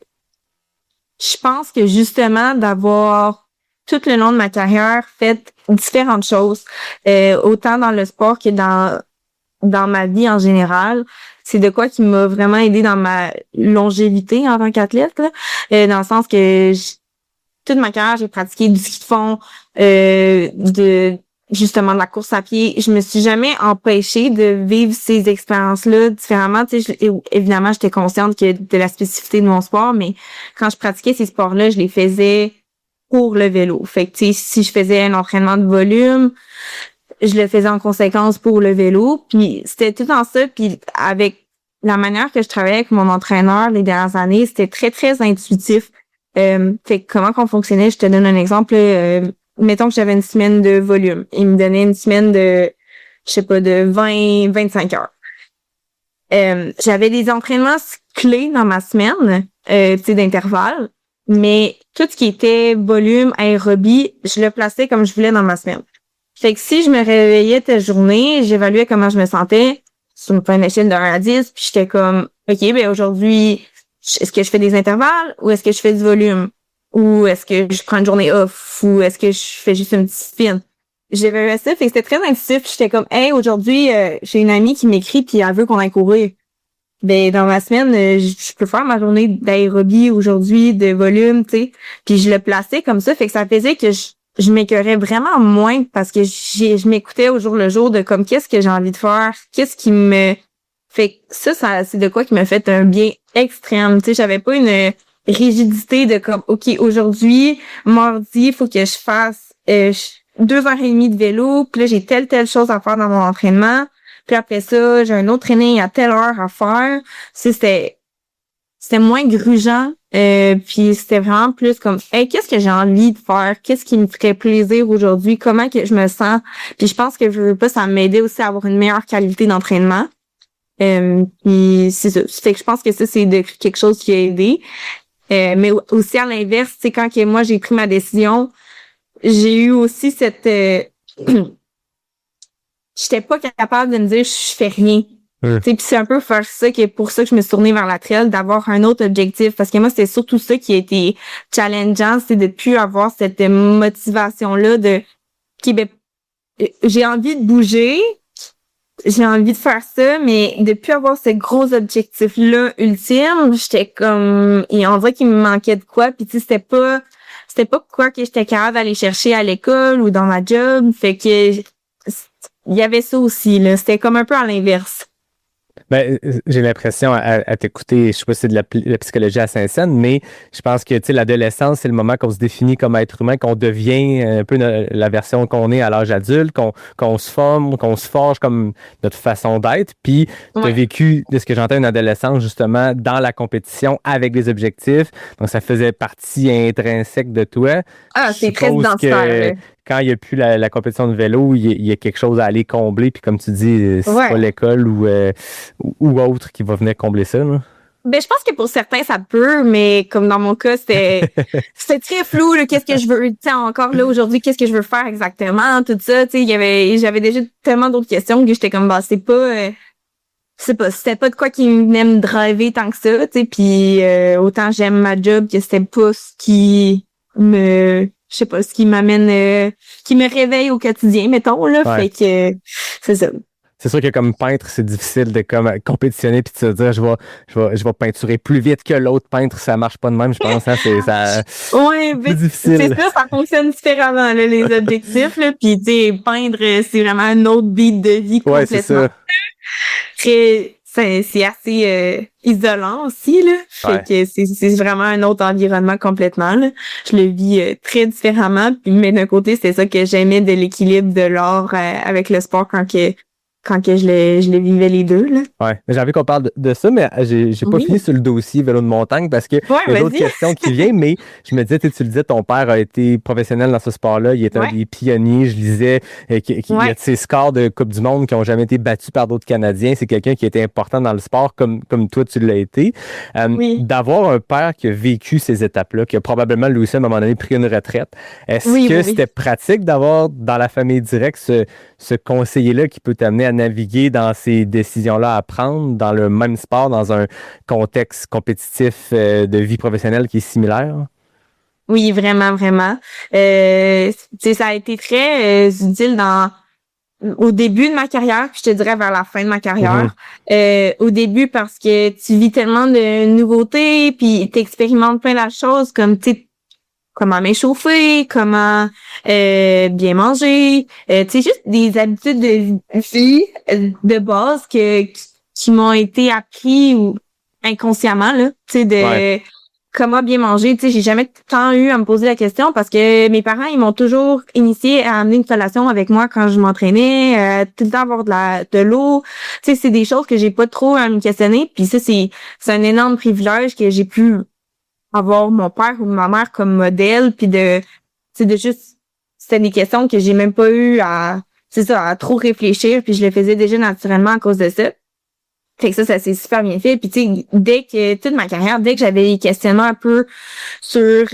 pense que justement, d'avoir tout le long de ma carrière fait différentes choses, autant dans le sport que dans ma vie en général, c'est de quoi qui m'a vraiment aidé dans ma longévité en tant qu'athlète, là, dans le sens que toute ma carrière, j'ai pratiqué du ski de fond, justement de la course à pied. Je me suis jamais empêchée de vivre ces expériences-là différemment. Tu sais, évidemment, j'étais consciente de la spécificité de mon sport, mais quand je pratiquais ces sports-là, je les faisais pour le vélo. Fait que, tu sais, si je faisais un entraînement de volume, je le faisais en conséquence pour le vélo. Puis c'était tout en ça. Puis avec la manière que je travaillais avec mon entraîneur les dernières années, c'était très, très intuitif. Fait que comment qu'on fonctionnait, je te donne un exemple. Mettons que j'avais une semaine de volume. Il me donnait une semaine de, je sais pas, de 20-25 heures. J'avais des entraînements clés dans ma semaine, tu sais, d'intervalle. Mais tout ce qui était volume, aérobie, je le plaçais comme je voulais dans ma semaine. Fait que si je me réveillais telle journée, j'évaluais comment je me sentais sur une échelle de 1 à 10, puis j'étais comme, OK, ben aujourd'hui, est-ce que je fais des intervalles ou est-ce que je fais du volume? Ou est-ce que je prends une journée off? Ou est-ce que je fais juste une petite spin? J'évaluais ça, fait que c'était très intuitif. J'étais comme, hey, aujourd'hui, j'ai une amie qui m'écrit puis elle veut qu'on aille courir. Ben, dans ma semaine, je peux faire ma journée d'aérobie aujourd'hui, de volume, tu sais. Puis je le plaçais comme ça, fait que ça faisait que je m'écœurais vraiment moins parce que je m'écoutais au jour le jour de comme qu'est-ce que j'ai envie de faire, qu'est-ce qui me Fait que ça, c'est de quoi qui m'a fait un bien extrême. Tu sais, j'avais pas une rigidité de comme, OK, aujourd'hui, mardi, il faut que je fasse 2h30 de vélo, puis là, j'ai telle chose à faire dans mon entraînement. Puis après ça, j'ai un autre training à telle heure à faire. C'était moins grugeant. Puis c'était vraiment plus comme, hey, qu'est-ce que j'ai envie de faire? Qu'est-ce qui me ferait plaisir aujourd'hui? Comment que je me sens? Puis je pense que je veux pas, ça m'aidait aussi à avoir une meilleure qualité d'entraînement. Puis c'est ça. Fait que je pense que ça, c'est quelque chose qui a aidé. Mais aussi à l'inverse, tu sais, quand que moi j'ai pris ma décision, j'ai eu aussi cette j'étais pas capable de me dire je fais rien. Tu sais, puis c'est un peu faire ça que pour ça que je me suis tournée vers la trail, d'avoir un autre objectif, parce que moi c'était surtout ça qui a été challengeant, c'est de plus avoir cette motivation là de OK, ben, j'ai envie de bouger, j'ai envie de faire ça, mais de plus avoir ce gros objectif là ultime, j'étais comme, et on dirait qu'il me manquait de quoi, puis tu sais, c'était pas quoi que j'étais capable d'aller chercher à l'école ou dans ma job, fait que il y avait ça aussi là, c'était comme un peu à l'inverse. Ben, j'ai l'impression à t'écouter, je sais pas si c'est de la psychologie à Saint-Saëns, mais je pense que, tu sais, l'adolescence, c'est le moment qu'on se définit comme être humain, qu'on devient un peu la version qu'on est à l'âge adulte, qu'on se forme, qu'on se forge comme notre façon d'être. Puis, t'as vécu, de ce que j'entends, une adolescence, justement, dans la compétition, avec des objectifs. Donc, ça faisait partie intrinsèque de toi. Ah, c'est très identitaire. Quand il n'y a plus la compétition de vélo, il y a quelque chose à aller combler. Puis comme tu dis, c'est pas l'école ou autre qui va venir combler ça. Là. Ben, je pense que pour certains, ça peut, mais comme dans mon cas, c'était très flou, là, qu'est-ce que je veux, tu sais, encore là, aujourd'hui, qu'est-ce que je veux faire exactement, tout ça, tu sais, j'avais déjà tellement d'autres questions que j'étais comme, bah, c'était pas de quoi qui venait me driver tant que ça, tu sais, puis autant j'aime ma job que c'était pas ce qui je sais pas, ce qui m'amène, qui me réveille au quotidien, mettons, là. Fait que, c'est ça. C'est sûr que comme peintre, c'est difficile de comme compétitionner puis de se dire, je vais peinturer plus vite que l'autre peintre, ça marche pas de même, je pense, hein, ouais, ben, difficile. C'est ça fonctionne différemment, là, les objectifs, là. Puis, tu sais, peindre, c'est vraiment un autre beat de vie complètement. Ouais, c'est ça. C'est assez isolant aussi, là. Fait que c'est vraiment un autre environnement complètement, là. Je le vis très différemment. Puis, mais d'un côté, c'est ça que j'aimais de l'équilibre de l'art avec le sport quand que je les vivais les deux, là. Ouais. J'ai envie qu'on parle de ça, mais j'ai pas fini sur le dossier vélo de montagne parce que il y a d'autres questions qui viennent, mais je me disais, tu le disais, ton père a été professionnel dans ce sport-là, il était un des pionniers, je lisais, qu'il y a ses scores de Coupe du Monde qui ont jamais été battus par d'autres Canadiens, c'est quelqu'un qui était important dans le sport comme toi tu l'as été. D'avoir un père qui a vécu ces étapes-là, qui a probablement lui aussi à un moment donné pris une retraite, est-ce que c'était pratique d'avoir dans la famille directe ce conseiller-là qui peut t'amener à naviguer dans ces décisions-là à prendre dans le même sport, dans un contexte compétitif de vie professionnelle qui est similaire? Oui, vraiment, vraiment. Ça a été très utile au début de ma carrière, puis je te dirais vers la fin de ma carrière. Au début, parce que tu vis tellement de nouveautés, puis tu expérimentes plein de choses, comme tu sais, comment m'échauffer, comment bien manger, tu sais, juste des habitudes de vie de base qui m'ont été appris ou inconsciemment, là, tu sais, de comment bien manger. Tu sais, j'ai jamais tant eu à me poser la question parce que mes parents, ils m'ont toujours initié à amener une collation avec moi quand je m'entraînais, tout le temps avoir de l'eau. Tu sais, c'est des choses que j'ai pas trop à me questionner, puis ça, c'est un énorme privilège que j'ai pu avoir mon père ou ma mère comme modèle, puis c'était des questions que j'ai même pas eu à trop réfléchir, puis je le faisais déjà naturellement à cause de ça. Fait que ça s'est super bien fait. Puis tu sais, dès que toute ma carrière, dès que j'avais des questionnements un peu sur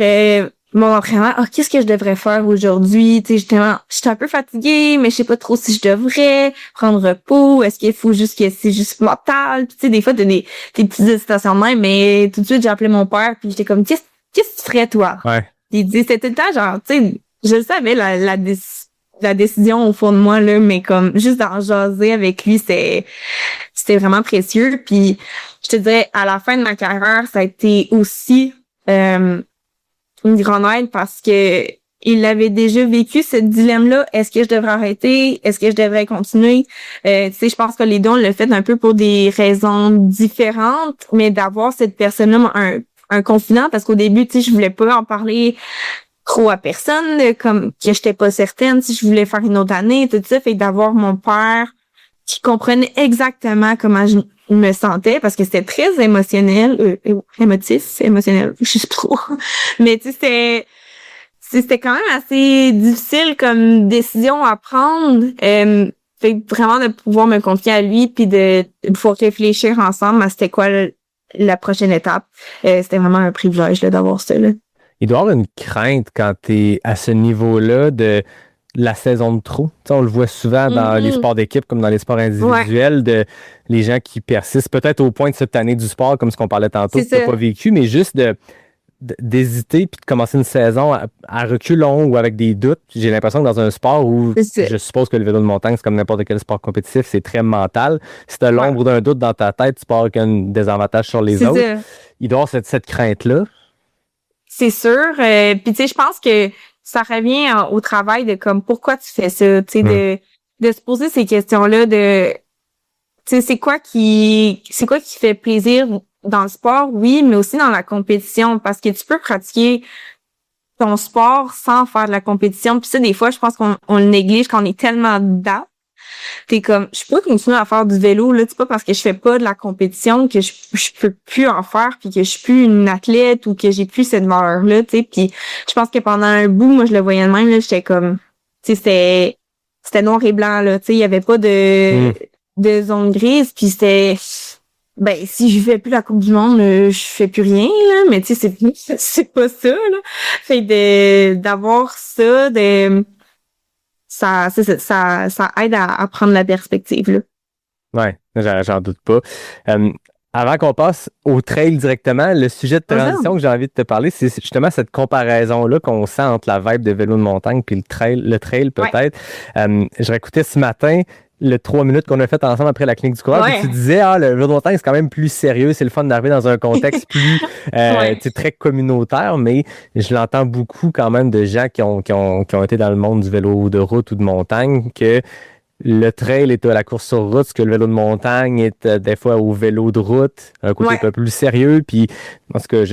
mon entraînement, qu'est-ce que je devrais faire aujourd'hui? Tu sais, j'étais un peu fatiguée, mais je sais pas trop si je devrais prendre repos. Est-ce qu'il faut juste que c'est juste mental? Puis, tu sais, des fois, t'as des petites hésitations de même, mais tout de suite, j'ai appelé mon père, puis j'étais comme, qu'est-ce que tu ferais, toi? Ouais. Puis il dit, c'était tout le temps, genre, tu sais, je le savais, la décision au fond de moi, là, mais comme, juste d'en jaser avec lui, c'était vraiment précieux. Puis, je te dirais, à la fin de ma carrière, ça a été aussi, une grande aide parce que il avait déjà vécu ce dilemme-là. Est-ce que je devrais arrêter? Est-ce que je devrais continuer? Tu sais, je pense que les deux, on l'a fait un peu pour des raisons différentes, mais d'avoir cette personne-là, un confident, parce qu'au début, tu sais, je voulais pas en parler trop à personne, comme que j'étais pas certaine si je voulais faire une autre année, tout ça. Fait que d'avoir mon père qui comprenait exactement comment je me sentais, parce que c'était très émotionnel, émotionnel, je sais pas trop. Mais tu sais, c'était quand même assez difficile comme décision à prendre. Fait que vraiment de pouvoir me confier à lui puis de pouvoir réfléchir ensemble à c'était quoi la prochaine étape. C'était vraiment un privilège là, d'avoir ça. Là. Il doit y avoir une crainte quand tu es à ce niveau-là de la saison de trop. T'sais, on le voit souvent dans les sports d'équipe comme dans les sports individuels, de les gens qui persistent peut-être au point de se tanner du sport, comme ce qu'on parlait tantôt, que tu n'as pas vécu, mais juste d'hésiter puis de commencer une saison à reculons ou avec des doutes. J'ai l'impression que dans un sport où je suppose que le vélo de montagne, c'est comme n'importe quel sport compétitif, c'est très mental. Si tu as l'ombre d'un doute dans ta tête, tu pars avec un désavantage sur les autres. Il doit y avoir cette crainte-là. C'est sûr. Puis tu sais, je pense que ça revient au travail de comme pourquoi tu fais ça, tu sais, de se poser ces questions-là de tu sais, c'est quoi qui fait plaisir dans le sport, oui, mais aussi dans la compétition, parce que tu peux pratiquer ton sport sans faire de la compétition. Puis ça, des fois, je pense qu'on le néglige quand on est tellement dedans. T'es comme, je peux continuer à faire du vélo, là, c'est pas parce que je fais pas de la compétition que je peux plus en faire, puis que je suis plus une athlète ou que j'ai plus cette valeur-là, tu sais. Puis je pense que pendant un bout, moi, je le voyais de même, là, j'étais comme, tu sais, c'était noir et blanc, là, tu sais, il y avait pas de zone grise, puis c'était... Ben, si je fais plus la Coupe du Monde, je fais plus rien, là. Mais tu sais, c'est pas ça, là. Fait d'avoir ça, ça aide à prendre la perspective, là. Ouais, j'en doute pas. Avant qu'on passe au trail directement, le sujet de transition que j'ai envie de te parler, c'est justement cette comparaison-là qu'on sent entre la vibe de vélo de montagne puis le trail peut-être. Je réécoutais ce matin le 3 minutes qu'on a fait ensemble après la clinique du courage, tu disais, le vélo de montagne, c'est quand même plus sérieux, c'est le fun d'arriver dans un contexte plus très communautaire, mais je l'entends beaucoup quand même de gens qui ont été dans le monde du vélo de route ou de montagne, que le trail est à la course sur route, ce que le vélo de montagne est des fois au vélo de route, un côté un peu plus sérieux, puis parce que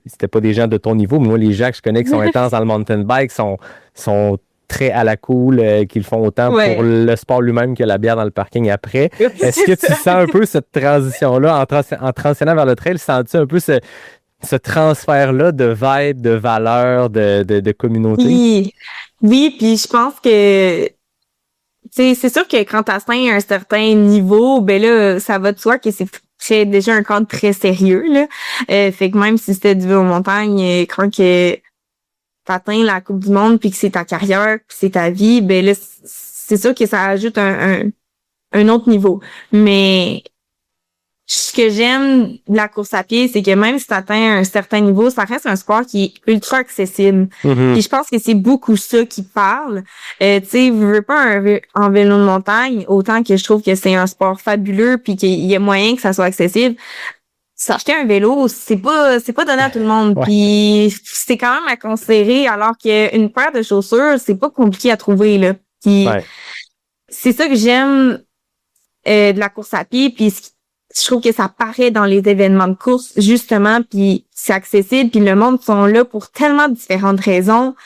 c'était pas des gens de ton niveau, mais moi, les gens que je connais qui sont intenses dans le mountain bike sont très à la cool, qu'ils font autant pour le sport lui-même que la bière dans le parking après. Est-ce que tu sens un peu cette transition-là en transitionnant vers le trail? Sens-tu un peu ce transfert-là de vibe, de valeur, de communauté? Oui, puis je pense que c'est sûr que quand tu atteins un certain niveau, ben là, ça va de soi que c'est déjà un cadre très sérieux, là. Fait que même si c'était du vélo montagne, quand que t'atteins la Coupe du Monde puis que c'est ta carrière puis c'est ta vie, ben là, c'est sûr que ça ajoute un autre niveau. Mais ce que j'aime de la course à pied, c'est que même si t'atteins un certain niveau, ça reste un sport qui est ultra accessible. Puis je pense que c'est beaucoup ça qui parle. Tu sais, je veux pas en vélo de montagne, autant que je trouve que c'est un sport fabuleux puis qu'il y a moyen que ça soit accessible. S'acheter un vélo, c'est pas donné à tout le monde. Puis c'est quand même à considérer, alors qu'une paire de chaussures, c'est pas compliqué à trouver, là. Puis c'est ça que j'aime de la course à pied, puis je trouve que ça paraît dans les événements de course, justement, puis c'est accessible, puis le monde sont là pour tellement différentes raisons.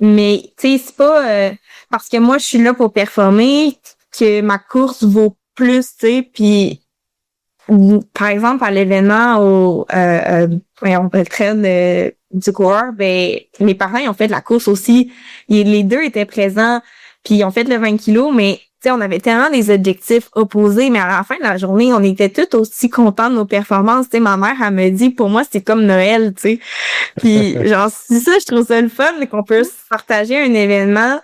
Mais tu sais, c'est pas parce que moi je suis là pour performer que ma course vaut plus, tu sais, puis par exemple, à l'événement on peut le trail du coureur, ben mes parents ils ont fait de la course aussi. Les deux étaient présents, puis ils ont fait le 20 kilos, mais tu sais, on avait tellement des objectifs opposés, mais à la fin de la journée, on était tous aussi contents de nos performances. Tu sais, ma mère, elle me dit, pour moi, c'est comme Noël, tu sais. Puis genre, c'est ça, je trouve ça le fun, qu'on peut se partager un événement.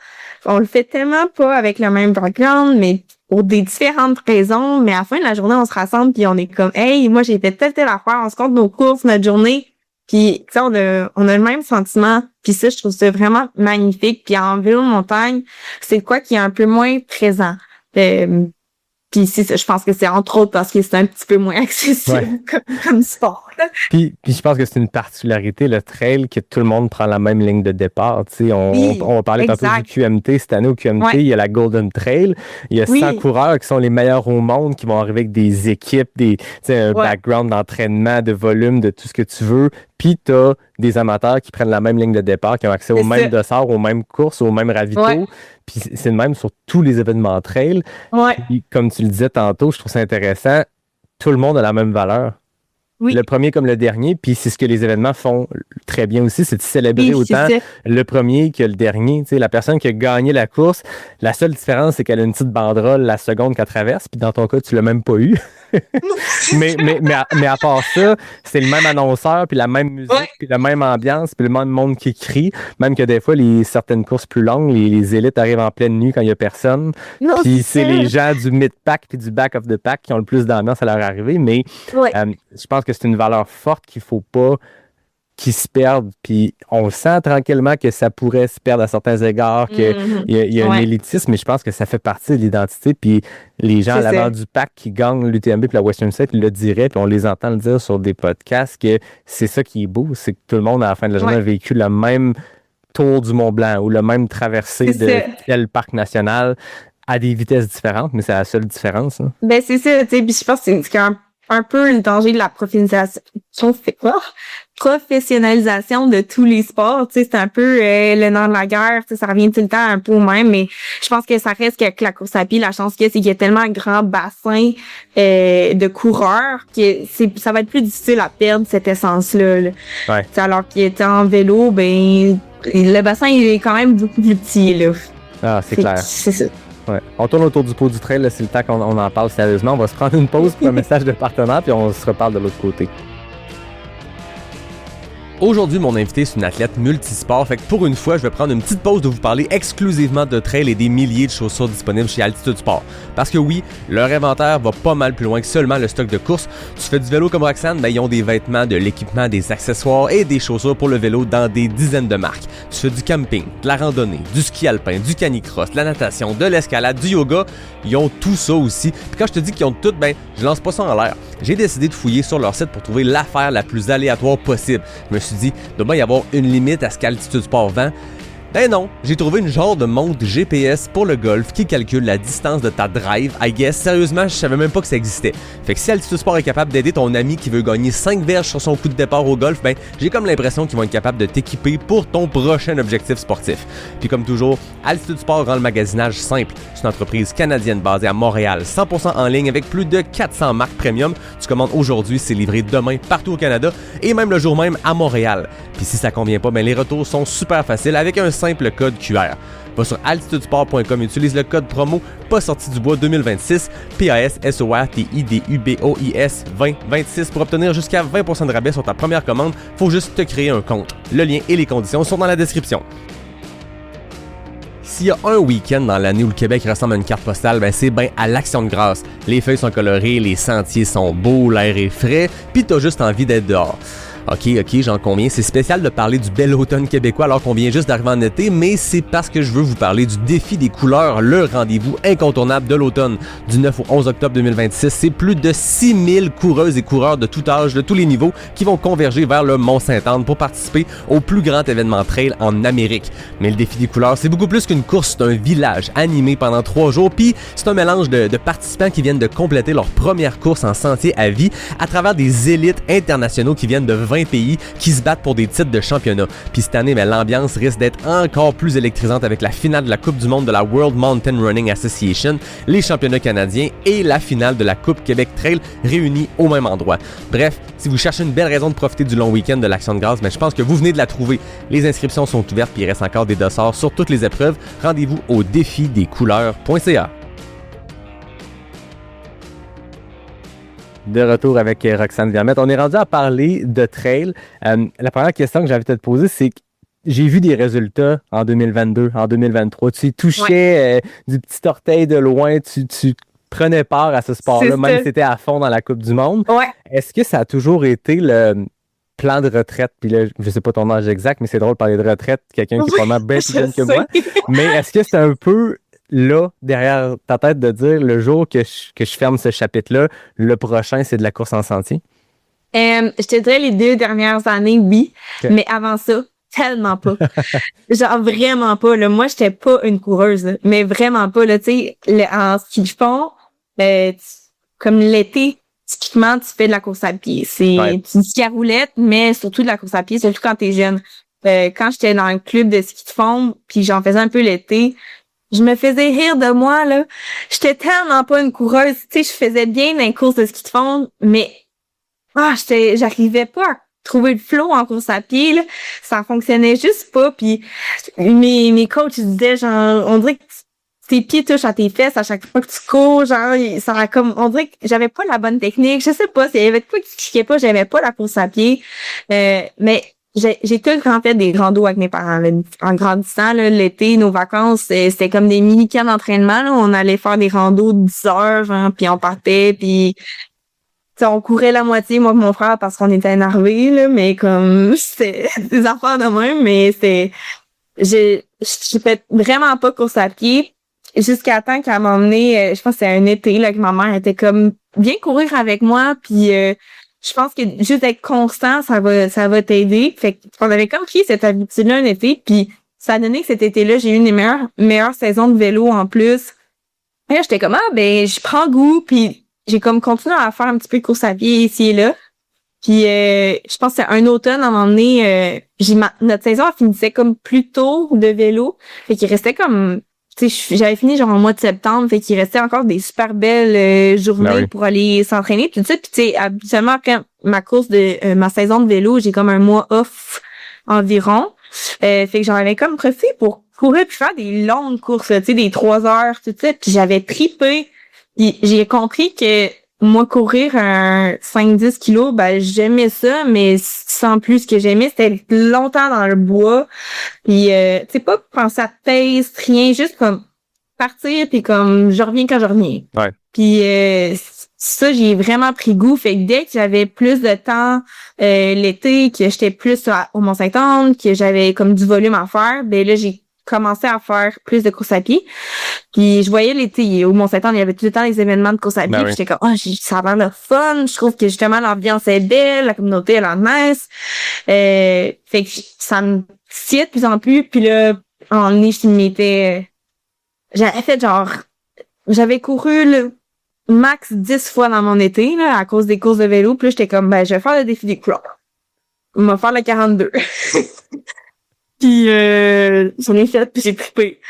On le fait tellement pas avec le même background, mais pour des différentes raisons, mais à la fin de la journée, on se rassemble puis on est comme, hey, moi, j'ai fait telle affaire, on se compte nos courses, notre journée, puis tu sais, on a le même sentiment, puis ça, je trouve ça vraiment magnifique. Puis en vélo de montagne, c'est quoi qui est un peu moins présent. Puis je pense que c'est entre autres parce que c'est un petit peu moins accessible comme sport. Là. Puis je pense que c'est une particularité, le trail, que tout le monde prend la même ligne de départ. Tu sais, on va parler tantôt du QMT. Cette année, au QMT, il y a la Golden Trail. Il y a 100 coureurs qui sont les meilleurs au monde, qui vont arriver avec des équipes, un background d'entraînement, de volume, de tout ce que tu veux. Puis tu as des amateurs qui prennent la même ligne de départ, qui ont accès aux mêmes dossards, aux mêmes courses, aux mêmes ravitaux. Ouais. Puis c'est le même sur tous les événements trail. Ouais. Puis, comme tu le disais tantôt, je trouve ça intéressant. Tout le monde a la même valeur. Oui. Le premier comme le dernier, puis c'est ce que les événements font très bien aussi, c'est de célébrer autant le premier que le dernier. Tu sais, la personne qui a gagné la course, la seule différence, c'est qu'elle a une petite banderole la seconde qu'elle traverse, puis dans ton cas, tu l'as même pas eu. mais à part ça, c'est le même annonceur, puis la même musique, puis la même ambiance, puis le même monde qui crie. Même que des fois, certaines courses plus longues, les élites arrivent en pleine nuit quand il n'y a personne. Puis c'est les gens du mid-pack puis du back of the pack qui ont le plus d'ambiance à leur arrivée. Mais je pense que c'est une valeur forte qu'il ne faut pas qu'ils se perdent. Puis on sent tranquillement que ça pourrait se perdre à certains égards, qu'il y a un élitisme, mais je pense que ça fait partie de l'identité. Puis les gens à l'avant du pack qui gagnent l'UTMB puis la Western States le diraient, puis on les entend le dire sur des podcasts, que c'est ça qui est beau, c'est que tout le monde, à la fin de la journée, a vécu le même tour du Mont-Blanc ou le même traversée de tel parc national à des vitesses différentes, mais c'est la seule différence. Hein. Ben c'est ça, tu sais, puis je pense que c'est un peu le danger de la professionnalisation de tous les sports. Tu sais, c'est un peu le nerf de la guerre, tu sais, ça revient tout le temps un peu au même, mais je pense que ça reste qu'avec la course à pied, la chance qu'il y a, c'est qu'il y a tellement un grand bassin de coureurs que ça va être plus difficile à perdre cette essence-là. Là. Ouais. Alors qu'il était en vélo, ben le bassin il est quand même beaucoup plus petit. Là. Ah, c'est clair. C'est ça. Ouais. On tourne autour du pot du trail, là, c'est le temps qu'on en parle sérieusement. On va se prendre une pause pour un message de partenaire, puis on se reparle de l'autre côté. Aujourd'hui, mon invité, c'est une athlète multisport. Fait que pour une fois, je vais prendre une petite pause de vous parler exclusivement de trail et des milliers de chaussures disponibles chez Altitude Sport. Parce que oui, leur inventaire va pas mal plus loin que seulement le stock de course. Tu fais du vélo comme Roxane, ben ils ont des vêtements, de l'équipement, des accessoires et des chaussures pour le vélo dans des dizaines de marques. Tu fais du camping, de la randonnée, du ski alpin, du canicross, de la natation, de l'escalade, du yoga. Ils ont tout ça aussi. Puis quand je te dis qu'ils ont tout, ben je lance pas ça en l'air. J'ai décidé de fouiller sur leur site pour trouver l'affaire la plus aléatoire possible. Je me suis dit, il doit y avoir une limite à ce qu'Altitude Sport vend. Ben non, j'ai trouvé une genre de montre GPS pour le golf qui calcule la distance de ta drive. I guess, sérieusement, je savais même pas que ça existait. Fait que si Altitude Sport est capable d'aider ton ami qui veut gagner 5 verges sur son coup de départ au golf, ben j'ai comme l'impression qu'ils vont être capables de t'équiper pour ton prochain objectif sportif. Puis comme toujours, Altitude Sport rend le magasinage simple. C'est une entreprise canadienne basée à Montréal, 100% en ligne avec plus de 400 marques premium. Tu commandes aujourd'hui, c'est livré demain partout au Canada et même le jour même à Montréal. Puis si ça convient pas, ben les retours sont super faciles avec un simple code QR. Va sur altitudesport.com, utilise le code promo pas sorti du bois 2026 PASSORTIDUBOIS 2026 pour obtenir jusqu'à 20% de rabais sur ta première commande. Faut juste te créer un compte. Le lien et les conditions sont dans la description. S'il y a un week-end dans l'année où le Québec ressemble à une carte postale, ben c'est bien à l'Action de grâce. Les feuilles sont colorées, les sentiers sont beaux, l'air est frais, pis t'as juste envie d'être dehors. Ok, j'en conviens, c'est spécial de parler du bel automne québécois alors qu'on vient juste d'arriver en été, mais c'est parce que je veux vous parler du défi des couleurs, le rendez-vous incontournable de l'automne. Du 9 au 11 octobre 2026, c'est plus de 6000 coureuses et coureurs de tout âge, de tous les niveaux, qui vont converger vers le Mont-Sainte-Anne pour participer au plus grand événement trail en Amérique. Mais le défi des couleurs, c'est beaucoup plus qu'une course, c'est un village animé pendant 3 jours, puis c'est un mélange de participants qui viennent de compléter leur première course en sentier à vie à travers des élites internationaux qui viennent de 20 pays qui se battent pour des titres de championnat. Puis cette année, mais l'ambiance risque d'être encore plus électrisante avec la finale de la Coupe du monde de la World Mountain Running Association, les championnats canadiens et la finale de la Coupe Québec Trail réunis au même endroit. Bref, si vous cherchez une belle raison de profiter du long week-end de l'Action de grâce, mais je pense que vous venez de la trouver. Les inscriptions sont ouvertes puis il reste encore des dossards sur toutes les épreuves. Rendez-vous au défidescouleurs.ca. De retour avec Roxane Vermette. On est rendu à parler de trail. La première question que j'avais à te poser, c'est que j'ai vu des résultats en 2022, en 2023. Tu touchais du petit orteil de loin, tu prenais part à ce sport-là, même si c'était à fond dans la Coupe du monde. Ouais. Est-ce que ça a toujours été le plan de retraite? Puis là, je sais pas ton âge exact, mais c'est drôle de parler de retraite, quelqu'un qui est probablement bien plus jeune que moi. Mais est-ce que c'est un peu là, derrière ta tête, de dire le jour que je ferme ce chapitre-là, le prochain, c'est de la course en sentier? Je te dirais les 2 dernières années, oui. Ok. Mais avant ça, tellement pas. Genre vraiment pas. Là. Moi, j'étais pas une coureuse, là, mais vraiment pas. Là, tu sais, en ski de fond, comme l'été, typiquement, tu fais de la course à pied. C'est du ski à roulette, mais surtout de la course à pied, surtout quand t'es jeune. Quand j'étais dans un club de ski de fond, puis j'en faisais un peu l'été, je me faisais rire de moi, là. J'étais tellement pas une coureuse. Tu sais, je faisais bien dans les courses de ski de fond, mais j'arrivais pas à trouver le flow en course à pied, là. Ça fonctionnait juste pas. Puis mes coachs ils disaient, genre, on dirait que tes pieds touchent à tes fesses à chaque fois que tu cours, genre, ça a comme, on dirait que j'avais pas la bonne technique. Je sais pas, il y avait de quoi qui cliquait pas, j'aimais pas la course à pied. Mais j'ai tout le temps fait des randos avec mes parents, là. En grandissant, là, l'été, nos vacances, c'était comme des mini-camps d'entraînement, là. On allait faire des randos de 10 heures, genre, puis on partait, puis t'sais, on courait la moitié, moi et mon frère, parce qu'on était énervés, là, mais comme, c'était des affaires de même, mais j'ai fait vraiment pas course à pied, jusqu'à temps qu'elle m'a emmené, je pense que c'était un été, là, que ma mère était comme, viens courir avec moi, puis je pense que juste être constant, ça va t'aider. Fait qu'on avait comme pris cette habitude-là un été, puis ça a donné que cet été-là, j'ai eu une des meilleures saisons de vélo en plus. Et là, j'étais comme, je prends goût, puis j'ai comme continué à faire un petit peu de course à pied ici et là. Puis je pense que c'est un automne, à un moment donné, notre saison elle finissait comme plus tôt de vélo. Fait qu'il restait comme, tu sais, j'avais fini genre en mois de septembre, fait qu'il restait encore des super belles journées pour aller s'entraîner, tout ça. Puis tu sais, habituellement, quand ma saison de vélo, j'ai comme un mois off environ. Fait que j'en avais comme profité pour courir puis faire des longues courses, tu sais, des 3 heures, tout ça. Puis j'avais tripé. Puis j'ai compris que moi, courir un 5-10 kilos, j'aimais ça, mais sans plus, ce que j'aimais, c'était longtemps dans le bois. Puis, tu sais, pas penser à pace, rien, juste comme partir, puis comme, je reviens quand je reviens. Ouais. Puis, ça, j'ai vraiment pris goût. Fait que dès que j'avais plus de temps l'été, que j'étais plus au Mont-Saint-Anne, que j'avais comme du volume à faire, là, j'ai commencé à faire plus de course à pied. Puis je voyais l'été, au Mont-Saint-Anne, il y avait tout le temps des événements de course à pied. Puis j'étais comme, ça a l'air le fun. Je trouve que justement, l'ambiance est belle, la communauté, elle est nice. Fait que ça me sciait de plus en plus. Puis là, en année, j'avais fait genre, j'avais couru le max 10 fois dans mon été, là, à cause des courses de vélo. Puis là, j'étais comme, je vais faire le défi des crocs. On va faire le 42. Puis j'en ai fait, puis j'ai trippé.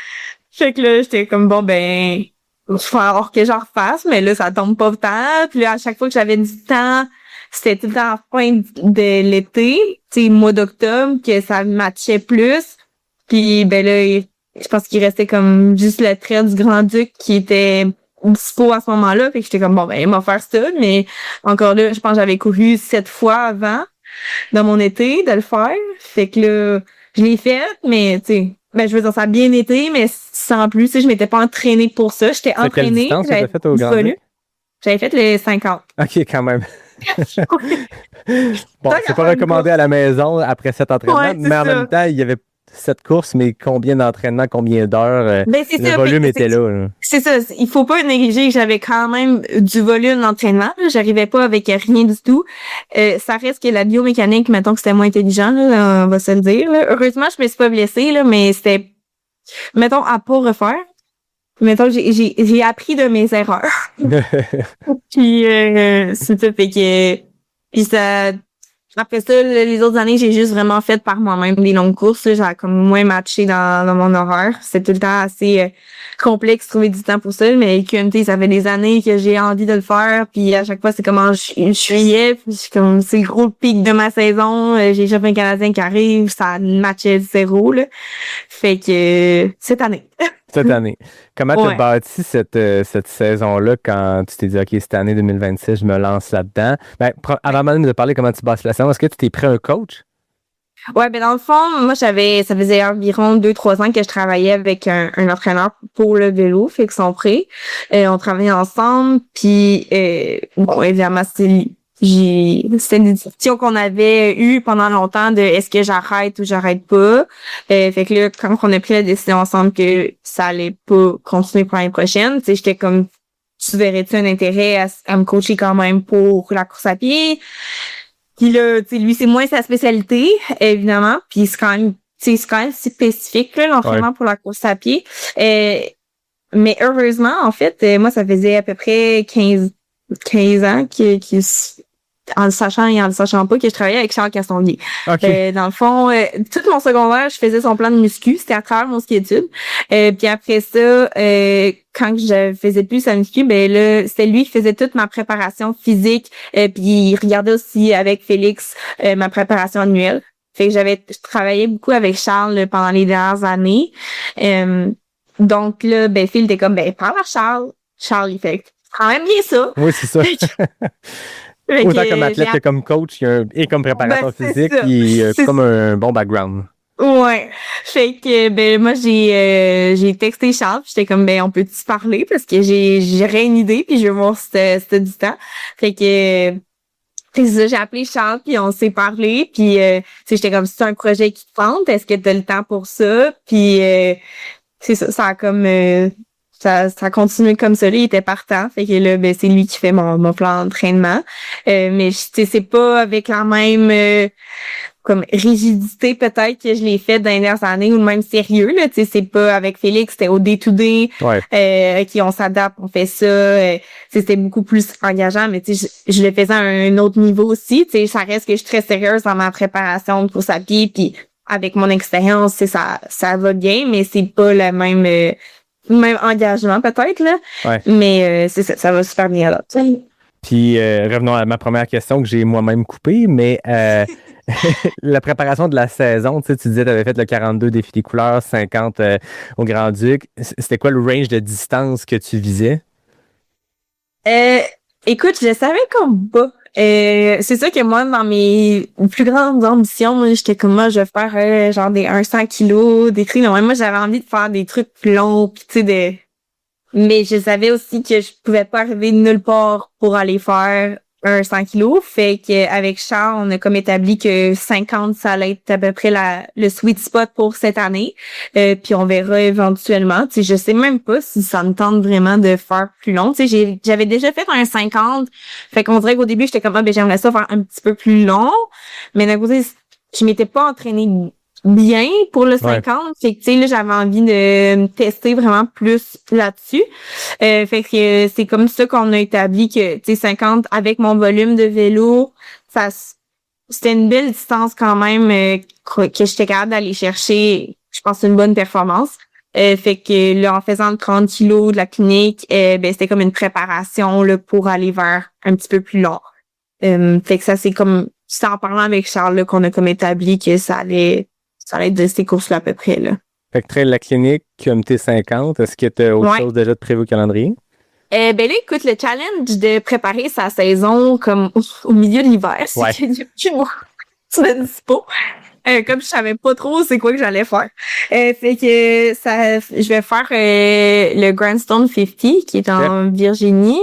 Fait que là, j'étais comme, il va falloir que j'en refasse, mais là, ça tombe pas tant. Puis là, à chaque fois que j'avais du temps, c'était tout le temps à la fin de l'été, tu sais, mois d'octobre, que ça matchait plus. Puis là, je pense qu'il restait comme juste le trait du Grand-Duc qui était dispo à ce moment-là. Fait que j'étais comme, il m'a faire ça. Mais encore là, je pense que j'avais couru 7 fois avant, dans mon été, de le faire. Fait que là, je l'ai fait, mais tu sais, je veux dire, ça a bien été, mais sans plus, tu sais, je m'étais pas entraînée pour ça. J'étais entraînée. Quelle distance que t'as fait au Grand-Duc? J'avais fait les 50. OK, quand même. Bon, c'est pas recommandé à la maison après cet entraînement, mais en même temps, il y avait cette course, mais combien d'entraînements, combien d'heures, le volume était là. C'est ça, il faut pas négliger que j'avais quand même du volume d'entraînement. J'arrivais pas avec rien du tout. Ça reste que la biomécanique, mettons que c'était moins intelligent, là, on va se le dire. Là. Heureusement, je me suis pas blessée, là, mais c'était, mettons, à pas refaire. Mettons, j'ai appris de mes erreurs. Puis c'est ça, fait que puis ça. Après ça, les autres années, j'ai juste vraiment fait par moi-même des longues courses. J'ai comme moins matché dans mon horaire. C'était tout le temps assez complexe de trouver du temps pour ça. Mais le QMT, ça fait des années que j'ai envie de le faire. Puis à chaque fois, c'est comme en juillet. Puis comme c'est le gros pic de ma saison. J'ai déjà un Canadien qui arrive. Ça matchait 0, là. Fait que cette année. Cette année. Comment tu as bâti cette saison-là quand tu t'es dit, OK, cette année 2026, je me lance là-dedans? Avant même de parler comment tu bâtis la saison, est-ce que tu t'es pris un coach? Ouais, dans le fond, moi, ça faisait environ 2-3 ans que je travaillais avec un entraîneur pour le vélo, fait que son prêt. On travaillait ensemble, puis évidemment, c'est c'était une discussion qu'on avait eue pendant longtemps de est-ce que j'arrête ou j'arrête pas. Fait que là, quand on a pris la décision ensemble que ça allait pas continuer pour l'année prochaine, tu sais, j'étais comme, tu verrais-tu un intérêt à me coacher quand même pour la course à pied? Puis là, tu sais, lui, c'est moins sa spécialité, évidemment. Puis c'est quand même spécifique, là, l'entraînement pour la course à pied. Mais heureusement, en fait, moi, ça faisait à peu près 15 ans en le sachant et en le sachant pas, que je travaillais avec Charles Castonguay. Okay. Dans le fond, tout mon secondaire, je faisais son plan de muscu. C'était à travers mon ski-études. Puis après ça, quand je faisais plus sa muscu, ben là, c'était lui qui faisait toute ma préparation physique. Puis il regardait aussi avec Félix ma préparation annuelle. Fait que je travaillais beaucoup avec Charles pendant les dernières années. Donc là, ben Phil était comme, ben parle à Charles. Charles, il fait quand même bien ça. Oui, c'est ça. Autant comme athlète que comme coach et comme préparateur physique, il a comme un bon background. Ouais. Fait que ben moi j'ai texté Charles, puis j'étais comme ben on peut se parler parce que j'aurais une idée puis je veux voir si c'était du temps. Fait que c'est ça, j'ai appelé Charles puis on s'est parlé puis j'étais comme c'est un projet qui te tente, est-ce que tu as le temps pour ça? Puis c'est ça a comme ça a continué comme ça, là, il était partant. Fait que là, ben, c'est lui qui fait mon plan d'entraînement. Mais c'est pas avec la même comme rigidité peut-être que je l'ai fait dans les dernières années ou le même sérieux. Là, c'est pas avec Félix, c'était au day-to-day. Ouais. On s'adapte, on fait ça. C'était beaucoup plus engageant, mais je le faisais à un autre niveau aussi. Ça reste que je suis très sérieuse dans ma préparation de course à pied. Puis avec mon expérience, ça va bien, mais c'est pas le même engagement peut-être là, mais c'est ça va super bien là. Puis revenons à ma première question que j'ai moi-même coupée, mais la préparation de la saison, tu disais que tu avais fait le 42 défi des couleurs, 50 au Grand-Duc. C'était quoi le range de distance que tu visais? Écoute, je savais comme bas. C'est sûr que moi, dans mes plus grandes ambitions, j'étais comme moi, je vais faire genre des 100 kilos, des trucs. Non, moi, j'avais envie de faire des trucs plus longs, puis tu sais, mais je savais aussi que je pouvais pas arriver nulle part pour aller faire un 100 kilos. Fait que avec Charles, on a comme établi que 50, ça allait être à peu près le sweet spot pour cette année. Puis on verra éventuellement. Tu sais, je sais même pas si ça me tente vraiment de faire plus long. Tu sais, j'avais déjà fait un 50. Fait qu'on dirait qu'au début, j'étais comme, j'aimerais ça faire un petit peu plus long. Mais d'un côté, je m'étais pas entraînée bien pour le 50. Fait que, tu sais, là, j'avais envie de me tester vraiment plus là-dessus. Fait que c'est comme ça qu'on a établi que, tu sais, 50 avec mon volume de vélo, c'était une belle distance quand même que j'étais capable d'aller chercher. Je pense que c'est une bonne performance. Fait que là, en faisant le 30 kilos de la clinique, c'était comme une préparation là pour aller vers un petit peu plus long. Fait que ça, c'est en parlant avec Charles là, qu'on a comme établi que ça allait être de ces courses-là à peu près, là. Fait que Trail la clinique, QMT 50, est-ce que tu as autre chose déjà de prévu au calendrier? Ben là, écoute, le challenge de préparer sa saison comme au milieu de l'hiver, c'est que depuis moi, tu me dis pas. Comme je savais pas trop c'est quoi que j'allais faire. Fait que je vais faire le Grandstone 50 qui est en Virginie.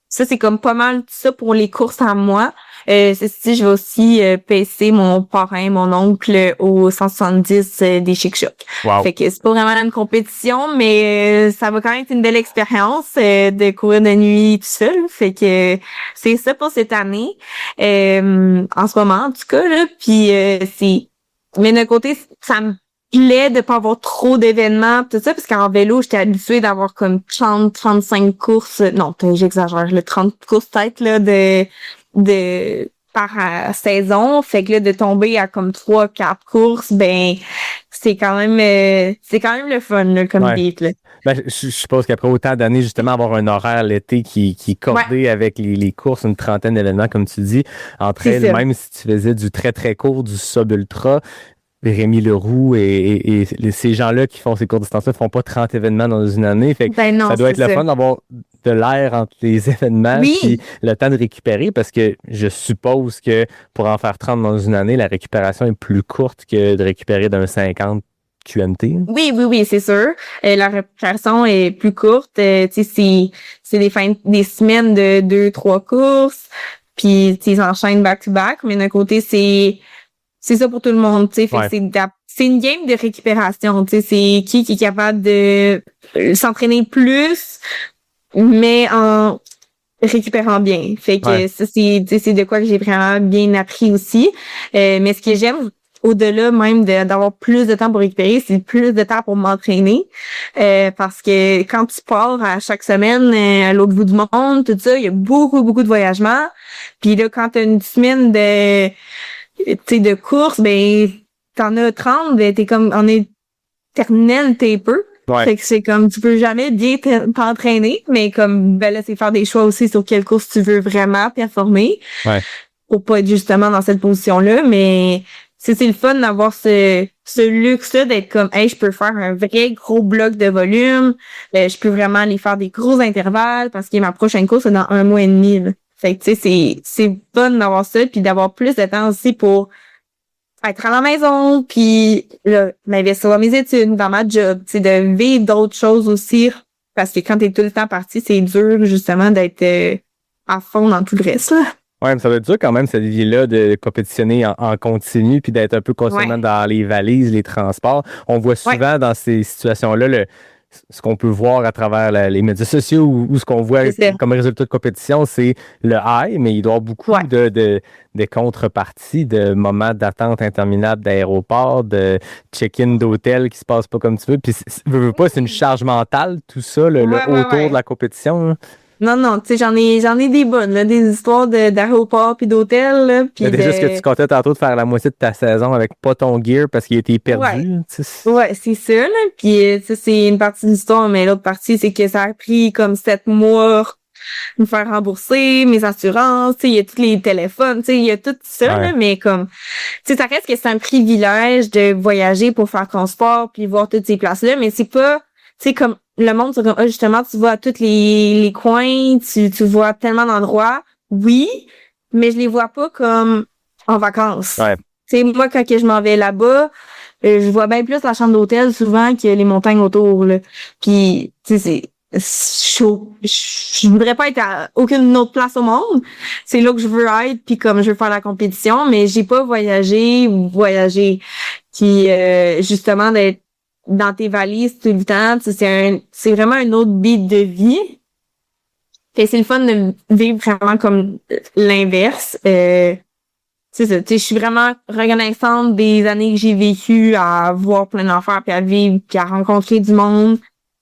Ça, c'est comme pas mal ça pour les courses à moi. Je vais aussi pacer mon parrain, mon oncle, au 170 des Chic Chocs. Wow. Fait que c'est pas vraiment une compétition, mais ça va quand même être une belle expérience de courir de nuit tout seul. Fait que c'est ça pour cette année. En ce moment, en tout cas, là. Puis mais d'un côté, ça me plaît de pas avoir trop d'événements tout ça, parce qu'en vélo, j'étais habituée d'avoir comme 30-35 courses. Non, j'exagère, 30 courses peut-être là par saison. Fait que là, de tomber à comme 3-4 courses, ben c'est quand même le fun là, comme beat, là. Ben, je suppose qu'après autant d'années, justement, avoir un horaire l'été qui est cordé avec les courses, une trentaine d'événements, comme tu dis, entre elles, même si tu faisais du très, très court, du sub-ultra, Rémi Leroux et ces gens-là qui font ces courtes distances-là ne font pas 30 événements dans une année. Fait que ça doit être le fun d'avoir de l'air entre les événements puis le temps de récupérer, parce que je suppose que pour en faire 30 dans une année, la récupération est plus courte que de récupérer d'un 50 QMT. Oui, c'est sûr. La récupération est plus courte. Tu sais, c'est des semaines de 2-3 courses. Puis, ils enchaînent back-to-back. Mais d'un côté, c'est ça pour tout le monde, tu sais. Fait que c'est une game de récupération, tu sais. C'est qui est capable de s'entraîner plus, mais en récupérant bien. Fait que ça, c'est de quoi que j'ai vraiment bien appris aussi. Mais ce que j'aime, au-delà même d'avoir plus de temps pour récupérer, c'est plus de temps pour m'entraîner. Parce que quand tu pars à chaque semaine à l'autre bout du monde, tout ça, il y a beaucoup, beaucoup de voyagements. Puis là, quand t'as une semaine de course, ben t'en as 30, ben t'es comme en éternel taper. Fait que c'est comme, tu peux jamais bien t'entraîner, mais comme, ben là, c'est faire des choix aussi sur quelle course tu veux vraiment performer. Pour pas être justement dans cette position-là, mais c'est le fun d'avoir ce luxe-là d'être comme, hey, je peux faire un vrai gros bloc de volume, je peux vraiment aller faire des gros intervalles parce que ma prochaine course, c'est dans 1 mois et demi, là. Fait que, tu sais, c'est fun d'avoir ça, puis d'avoir plus de temps aussi pour être à la maison, puis là, m'investir dans mes études, dans ma job, tu sais, de vivre d'autres choses aussi, parce que quand t'es tout le temps parti, c'est dur, justement, d'être à fond dans tout le reste, là. Ouais, mais ça doit être dur quand même, cette vie-là, de compétitionner en continu, puis d'être un peu constamment dans les valises, les transports. On voit souvent dans ces situations-là ce qu'on peut voir à travers les médias sociaux ou ce qu'on voit comme résultat de compétition, c'est le high, mais il doit y avoir beaucoup de contreparties, de moments d'attente interminables d'aéroport, de check-in d'hôtel qui se passe pas comme tu veux. Puis, veux pas, c'est une charge mentale, tout ça, autour de la compétition. Là. Non, tu sais, j'en ai des bonnes, là, des histoires d'aéroport puis d'hôtel, là. Puis déjà ce que tu comptais tantôt de faire la moitié de ta saison avec pas ton gear parce qu'il a été perdu. Ouais, c'est ça, là. Puis, ça, c'est une partie de l'histoire, mais l'autre partie, c'est que ça a pris comme 7 mois me faire rembourser, mes assurances, tu sais, il y a tous les téléphones, tu sais, il y a tout ça, là, mais comme, tu sais, ça reste que c'est un privilège de voyager pour faire ton sport puis voir toutes ces places-là, mais c'est pas, tu sais, comme, le monde, c'est comme, justement, tu vas à tous les coins, tu vois tellement d'endroits. Oui, mais je les vois pas comme en vacances. Tu sais, moi, quand que je m'en vais là-bas, je vois bien plus la chambre d'hôtel souvent que les montagnes autour, là. Puis, tu sais, c'est chaud. Je voudrais pas être à aucune autre place au monde. C'est là que je veux être, puis comme je veux faire la compétition, mais j'ai pas voyagé. Puis, justement, d'être dans tes valises tout le temps, c'est vraiment un autre beat de vie. Et c'est le fun de vivre vraiment comme l'inverse. C'est ça, tu sais, je suis vraiment reconnaissante des années que j'ai vécues à voir plein d'affaires, puis à vivre, puis à rencontrer du monde.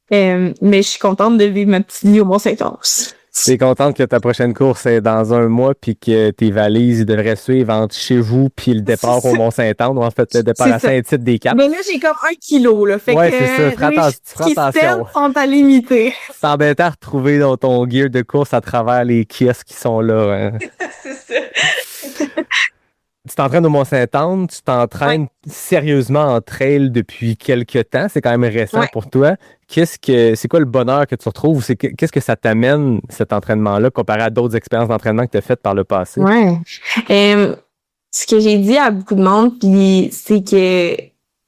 Mais je suis contente de vivre ma petite vie au Mont-Saint-Onge. T'es contente que ta prochaine course est dans 1 mois puis que tes valises devraient suivre entre chez vous puis le départ au Mont-Saint-Anne ou en fait le départ à Saint-Tite-des-Caps. Mais là, j'ai comme 1 kilo, là. Fait que c'est ça. Fais attention. Sont à limiter. C'est embêtant à retrouver dans ton gear de course à travers les kiosques qui sont là. Hein. C'est ça. Tu t'entraînes au Mont-Saint-Anne, tu t'entraînes sérieusement en trail depuis quelques temps. C'est quand même récent pour toi. C'est quoi le bonheur que tu retrouves? Qu'est-ce que ça t'amène, cet entraînement-là, comparé à d'autres expériences d'entraînement que tu as faites par le passé? Ce que j'ai dit à beaucoup de monde, puis c'est que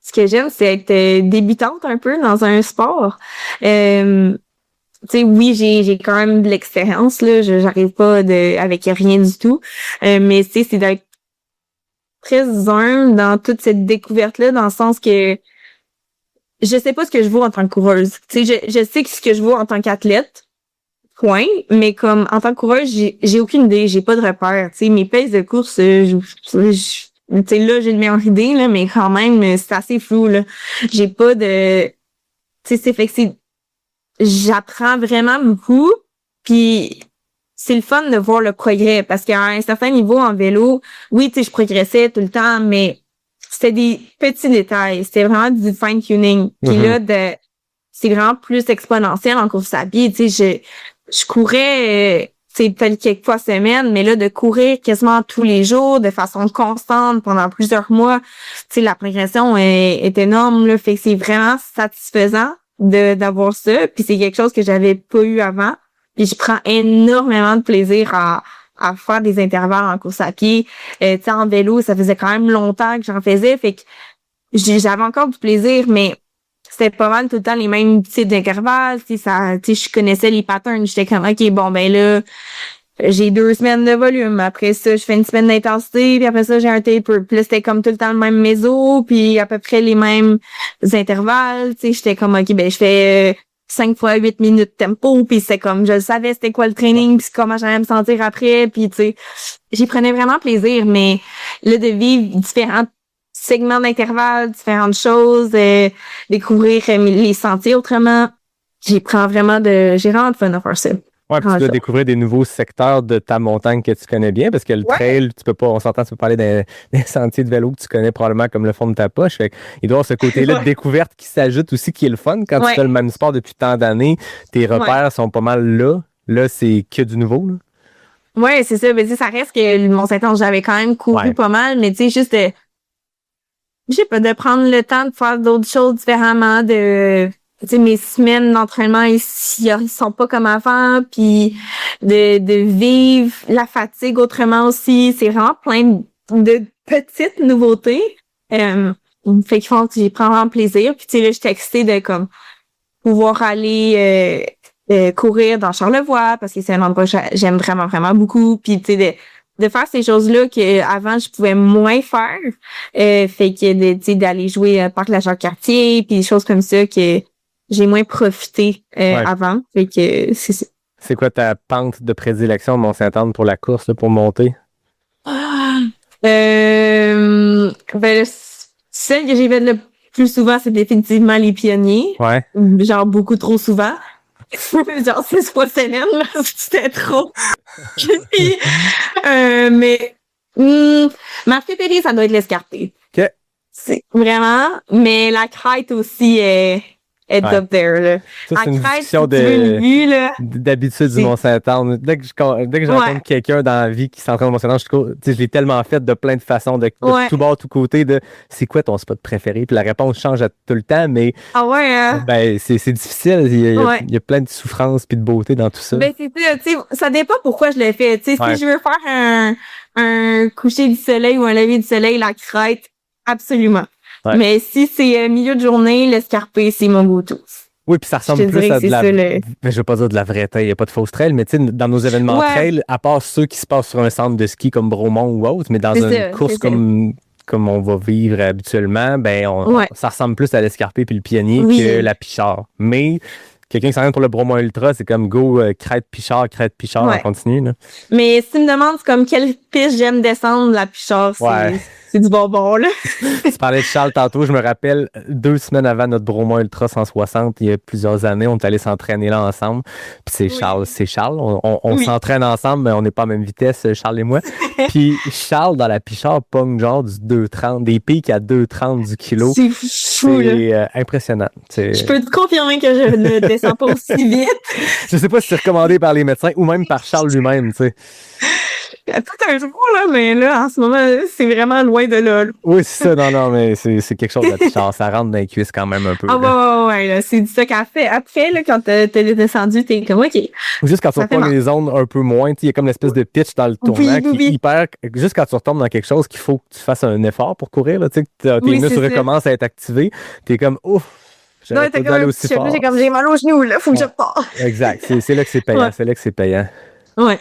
ce que j'aime, c'est être débutante un peu dans un sport. Tu sais, oui, j'ai quand même de l'expérience, là. J'arrive pas avec rien du tout. Mais tu sais, c'est d'être très humble dans toute cette découverte-là, dans le sens que je sais pas ce que je vaux en tant que coureuse. Tu sais, je sais ce que je vaux en tant qu'athlète, point, mais comme en tant que coureuse, j'ai aucune idée, j'ai pas de repère. Tu sais, mes paces de course, tu sais, là, j'ai une meilleure idée, là, mais quand même, c'est assez flou, là. J'ai pas de... Tu sais, c'est fait que j'apprends vraiment beaucoup, puis c'est le fun de voir le progrès, parce qu'à un certain niveau en vélo, oui, tu sais, je progressais tout le temps, mais c'était des petits détails. C'était vraiment du fine-tuning. Puis là, c'est vraiment plus exponentiel en course à pied. Tu sais, je courais, c'est peut-être quelques fois semaine, mais là, de courir quasiment tous les jours, de façon constante pendant plusieurs mois, tu sais, la progression est énorme, là. Fait que c'est vraiment satisfaisant d'avoir ça. Puis c'est quelque chose que j'avais pas eu avant. Puis je prends énormément de plaisir à faire des intervalles en course à pied. Tu sais, en vélo, ça faisait quand même longtemps que j'en faisais. Fait que j'avais encore du plaisir, mais c'était pas mal tout le temps les mêmes types d'intervalles. Je connaissais les patterns. J'étais comme, OK, bon, ben là, j'ai 2 semaines de volume. Après ça, je fais une semaine d'intensité. Puis après ça, j'ai un taper. Puis là, c'était comme tout le temps le même méso. Puis à peu près les mêmes intervalles. J'étais comme, OK, ben je fais 5 fois 8 minutes tempo. Puis c'est comme, je savais c'était quoi le training. Puis comment j'allais me sentir après. Puis j'y prenais vraiment plaisir. Mais là, de vivre différents segments d'intervalles, différentes choses, découvrir les sentiers autrement, j'ai vraiment de fun à faire ça. Ouais, puis tu dois découvrir des nouveaux secteurs de ta montagne que tu connais bien, parce que le trail, tu peux pas, on s'entend, tu peux parler des sentiers de vélo que tu connais probablement comme le fond de ta poche. Fait il doit y avoir ce côté-là de découverte qui s'ajoute aussi, qui est le fun. Quand tu fais le même sport depuis tant d'années, tes repères sont pas mal là. Là, c'est que du nouveau, là. Ouais, c'est ça. Mais ça reste que le Mont-Saint-Ange, j'avais quand même couru pas mal, mais tu sais, juste je sais pas, de prendre le temps de faire d'autres choses différemment, mes semaines d'entraînement ici, ils sont pas comme avant, puis de vivre la fatigue autrement aussi. C'est vraiment plein de petites nouveautés. Fait que j'y prends vraiment plaisir. Puis tu sais, là, je suis excitée de comme pouvoir aller courir dans Charlevoix, parce que c'est un endroit que j'aime vraiment, vraiment beaucoup. Puis tu sais, de faire ces choses-là que avant je pouvais moins faire. Fait que d'aller jouer au parc La Jacques-Cartier, puis des choses comme ça que j'ai moins profité avant. Fait que c'est ça. C'est quoi ta pente de prédilection au Mont-Saint-Anne pour la course, là, pour monter? Ben, celle que j'ai faite le plus souvent, c'est définitivement les Pionniers. Ouais. Genre beaucoup trop souvent. Genre 6 fois semaine, là, c'était trop. Puis, mais ma préférée, ça doit être l'escarpé. OK. C'est vraiment, mais la crête aussi est up there, là. Ça, c'est une crête, discussion si tu veux une vue, là, d'habitude du Mont-Saint-Anne. Dès que je rencontre quelqu'un dans la vie qui s'entraîne au Mont-Saint-Anne, je l'ai tellement fait de plein de façons, de tout bord, tout côté, de c'est quoi ton spot préféré? Puis la réponse change tout le temps, mais ben, c'est difficile. Il y a plein de souffrances puis de beauté dans tout ça. Ben, c'est ça, tu sais, ça dépend pourquoi je le fais. Tu sais, si je veux faire un coucher du soleil ou un lever du soleil, la crête, absolument. Ouais. Mais si c'est milieu de journée, l'escarpé, c'est mon go-to. Oui, puis ça ressemble plus à de la... Je veux pas dire de la vraie trail, il n'y a pas de fausse trail, mais tu sais, dans nos événements trail, à part ceux qui se passent sur un centre de ski comme Bromont ou autre, mais dans une course comme on va vivre habituellement, ben ça ressemble plus à l'escarpé puis le Pionnier que la Pichard. Mais quelqu'un qui s'entraîne pour le Bromont Ultra, c'est comme go crête Pichard, on continue. Là. Mais si tu me demandes comme quelle piste j'aime descendre, la Pichard, c'est du bonbon, là. Tu parlais de Charles tantôt, je me rappelle 2 semaines avant notre Bromont Ultra 160, il y a plusieurs années, on est allés s'entraîner là ensemble. Puis c'est Charles, on s'entraîne ensemble, mais on n'est pas à la même vitesse, Charles et moi. Puis Charles, dans la Pichard, pogne genre du 2,30, des pics à 2,30 du kilo. C'est fou, c'est impressionnant. Je peux te confirmer que je ne descends pas aussi vite. Je sais pas si c'est recommandé par les médecins ou même par Charles lui-même, tu sais. Tout un jour, là, mais là, en ce moment, c'est vraiment loin de là. Oui, c'est ça, non, mais c'est quelque chose de Pichard. Ça rentre dans les cuisses quand même un peu. Ouais, là, c'est ça qu'elle fait. Après, là, quand t'es descendu, t'es comme, OK. Juste quand tu retombes les zones un peu moins, il y a comme l'espèce de pitch dans le tournant qui est hyper... Juste quand tu retombes dans quelque chose qu'il faut que tu fasses un effort pour courir, là, tu sais, que tes muscles recommencent à être activés, t'es comme, ouf! J'aurais pas dû aller aussi fort. J'ai mal aux genoux, là, faut que je repars. Exact, c'est là que c'est payant, c'est là que c'est payant. Ouais.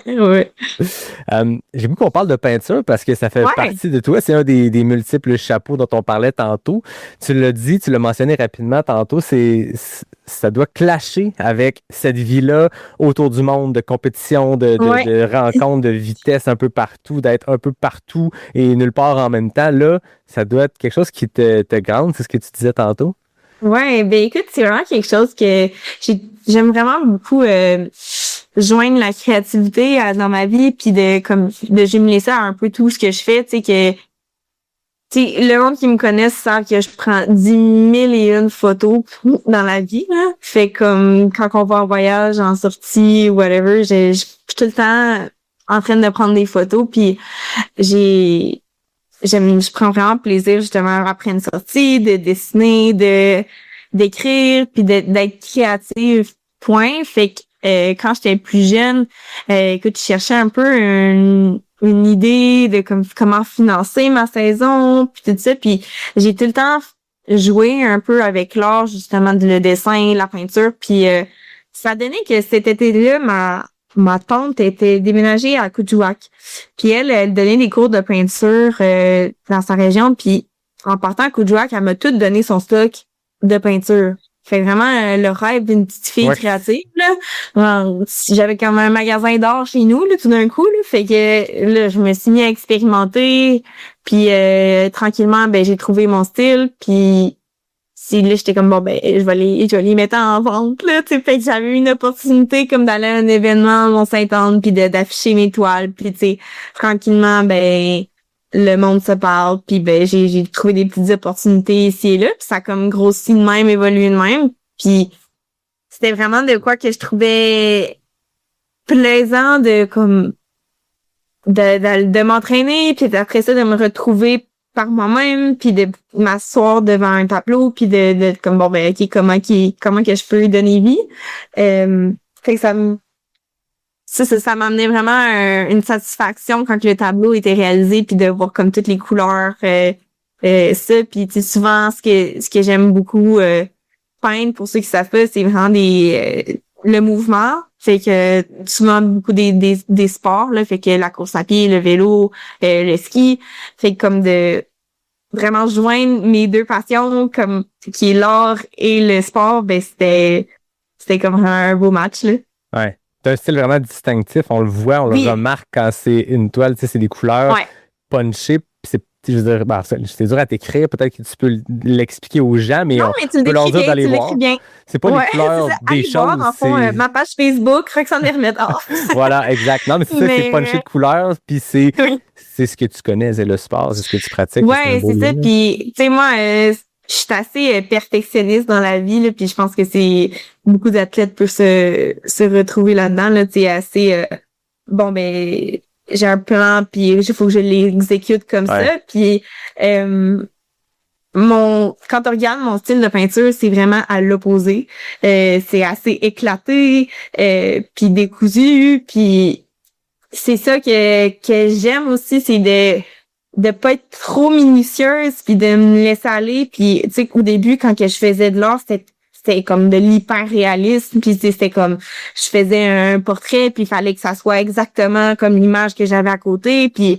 J'ai voulu qu'on parle de peinture parce que ça fait partie de toi. C'est un des multiples chapeaux dont on parlait tantôt. Tu l'as dit, tu l'as mentionné rapidement tantôt, ça doit clasher avec cette vie-là autour du monde, de compétition, de rencontres, de vitesse un peu partout, d'être un peu partout et nulle part en même temps. Là, ça doit être quelque chose qui te grande, c'est ce que tu disais tantôt? Ouais, ben écoute, c'est vraiment quelque chose que j'aime vraiment beaucoup joindre la créativité dans ma vie, puis de jumeler ça à un peu tout ce que je fais, tu sais, le monde qui me connaît savent que je prends 10 000 et une photos dans la vie, là. Fait comme quand on va en voyage, en sortie, whatever, je suis tout le temps en train de prendre des photos, puis je prends vraiment plaisir justement après une sortie, de dessiner, d'écrire, puis d'être créative, point. Fait que quand j'étais plus jeune, écoute, je cherchais un peu une idée de comment financer ma saison, puis tout ça, puis j'ai tout le temps joué un peu avec l'art, justement, le dessin, la peinture, puis ça donnait que cet été-là, ma tante était déménagée à Kuujjuaq. Puis elle donnait des cours de peinture dans sa région, puis en partant à Kuujjuaq, elle m'a tout donné son stock de peinture. Fait vraiment le rêve d'une petite fille créative, là. Alors, j'avais comme un magasin d'art chez nous, là, tout d'un coup, là. Fait que là, je me suis mis à expérimenter. Puis tranquillement, ben j'ai trouvé mon style. Puis là, j'étais comme bon ben je vais les mettre en vente, là. Tu sais, fait que j'avais eu une opportunité comme d'aller à un événement à Mont-Saint-Anne, puis d'afficher mes toiles. Puis tu sais, tranquillement, ben le monde se parle, puis ben j'ai trouvé des petites opportunités ici et là, puis ça a comme grossi de même, évolué de même, puis c'était vraiment de quoi que je trouvais plaisant de m'entraîner, puis après ça de me retrouver par moi-même, puis de m'asseoir devant un tableau, puis de comme bon ben ok, comment que je peux lui donner vie. Fait que ça m'amenait vraiment une satisfaction quand le tableau était réalisé, puis de voir comme toutes les couleurs, ça. Puis souvent, ce que j'aime beaucoup peindre, pour ceux qui savent pas, c'est vraiment le mouvement. Fait que souvent beaucoup des sports, là, fait que la course à pied, le vélo, le ski. Fait que comme de vraiment joindre mes deux passions, comme qui est l'art et le sport, ben c'était comme un beau match, là. Ouais. C'est un style vraiment distinctif. On le voit, on le remarque quand c'est une toile, tu sais, c'est des couleurs punchées. Puis je veux dire, c'est dur à t'écrire. Peut-être que tu peux l'expliquer aux gens, mais tu peux leur dire d'aller voir. Bien. C'est pas les couleurs des choses. Voir, en fond, ma page Facebook, Roxane Vermette. Voilà, exact. Non, mais c'est ça, c'est punché de couleurs. Puis c'est ce que tu connais, c'est le sport, c'est ce que tu pratiques. Ouais, c'est ça. Puis, tu sais, moi, je suis assez perfectionniste dans la vie, là, puis je pense que c'est beaucoup d'athlètes peuvent se retrouver là-dedans, là, tu sais, assez bon ben j'ai un plan puis il faut que je l'exécute comme ça, puis quand on regarde mon style de peinture, c'est vraiment à l'opposé. C'est assez éclaté, puis décousu, puis c'est ça que j'aime aussi, c'est de pas être trop minutieuse, puis de me laisser aller. Puis tu sais qu'au début, quand que je faisais de l'art, c'était comme de l'hyper-réalisme, puis c'était comme je faisais un portrait, puis il fallait que ça soit exactement comme l'image que j'avais à côté, puis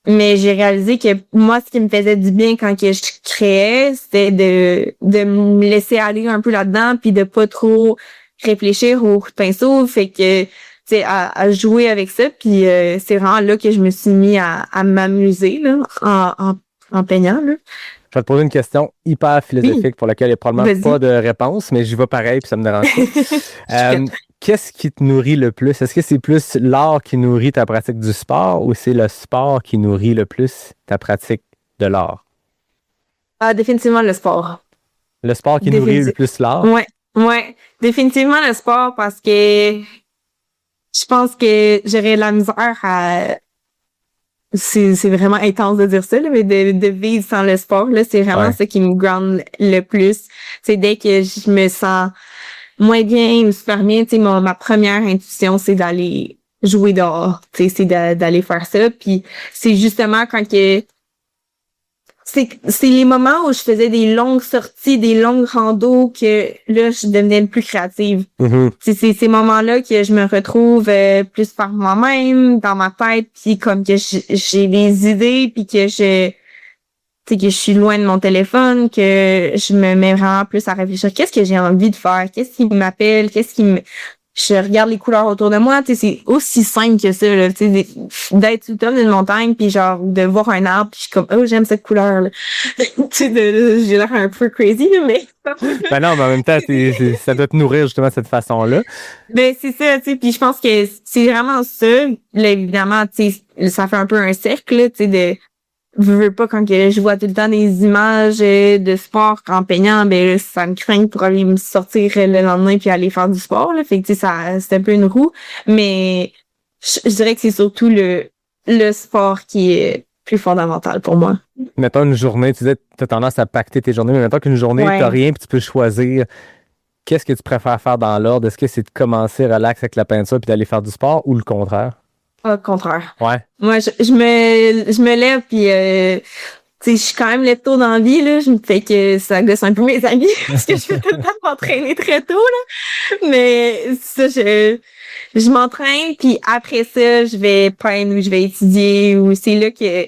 mais j'ai réalisé que moi, ce qui me faisait du bien quand que je créais, c'était de me laisser aller un peu là-dedans, puis de pas trop réfléchir au pinceau, fait que à jouer avec ça, puis c'est vraiment là que je me suis mis à m'amuser là en peignant là. Je vais te poser une question hyper philosophique pour laquelle il n'y a probablement pas de réponse, mais j'y vais pareil puis ça me dérange pas. Qu'est-ce qui te nourrit le plus? Est-ce que c'est plus l'art qui nourrit ta pratique du sport ou c'est le sport qui nourrit le plus ta pratique de l'art? Définitivement le sport. Le sport qui nourrit le plus l'art? Ouais, définitivement le sport parce que je pense que j'aurais de la misère à... C'est vraiment intense de dire ça, là, mais de vivre sans le sport, là, c'est vraiment ce qui me ground le plus. C'est dès que je me sens moins bien ou super bien, tu sais, ma première intuition, c'est d'aller jouer dehors, tu sais, c'est d'aller faire ça. Puis c'est justement quand que... C'est les moments où je faisais des longues sorties, des longues randos que là, je devenais plus créative. Mm-hmm. C'est ces moments-là que je me retrouve plus par moi-même, dans ma tête, puis comme que j'ai des idées, puis que je suis loin de mon téléphone, que je me mets vraiment plus à réfléchir. Qu'est-ce que j'ai envie de faire? Qu'est-ce qui m'appelle? Je regarde les couleurs autour de moi, tu sais, c'est aussi simple que ça, là, tu sais, d'être sur le top d'une montagne, puis genre, de voir un arbre, puis je suis comme, oh, j'aime cette couleur, là. Tu sais, j'ai l'air un peu crazy, là, mais... Ben non, mais en même temps, ça doit te nourrir, justement, de cette façon-là. Ben, c'est ça, tu sais, puis je pense que c'est vraiment ça. Là, évidemment, tu sais, ça fait un peu un cercle, là, tu sais, de... Je veux pas quand je vois tout le temps des images de sport en peignant, ben là, ça me craint pour aller me sortir le lendemain puis aller faire du sport, là. Fait que tu sais, c'est un peu une roue. Mais je dirais que c'est surtout le sport qui est plus fondamental pour moi. Mettons une journée, tu disais tu as tendance à pacter tes journées, mais mettons qu'une journée, t'as rien puis tu peux choisir. Qu'est-ce que tu préfères faire dans l'ordre? Est-ce que c'est de commencer relax avec la peinture puis d'aller faire du sport ou le contraire? Au contraire. Ouais. Moi, je me lève puis tu je suis quand même lève tôt dans la vie, là. Je me fais que ça gosse un peu mes amis, parce que je fais tout le temps m'entraîner très tôt, là. Mais ça, je m'entraîne, puis après ça, je vais peindre ou je vais étudier, ou c'est là que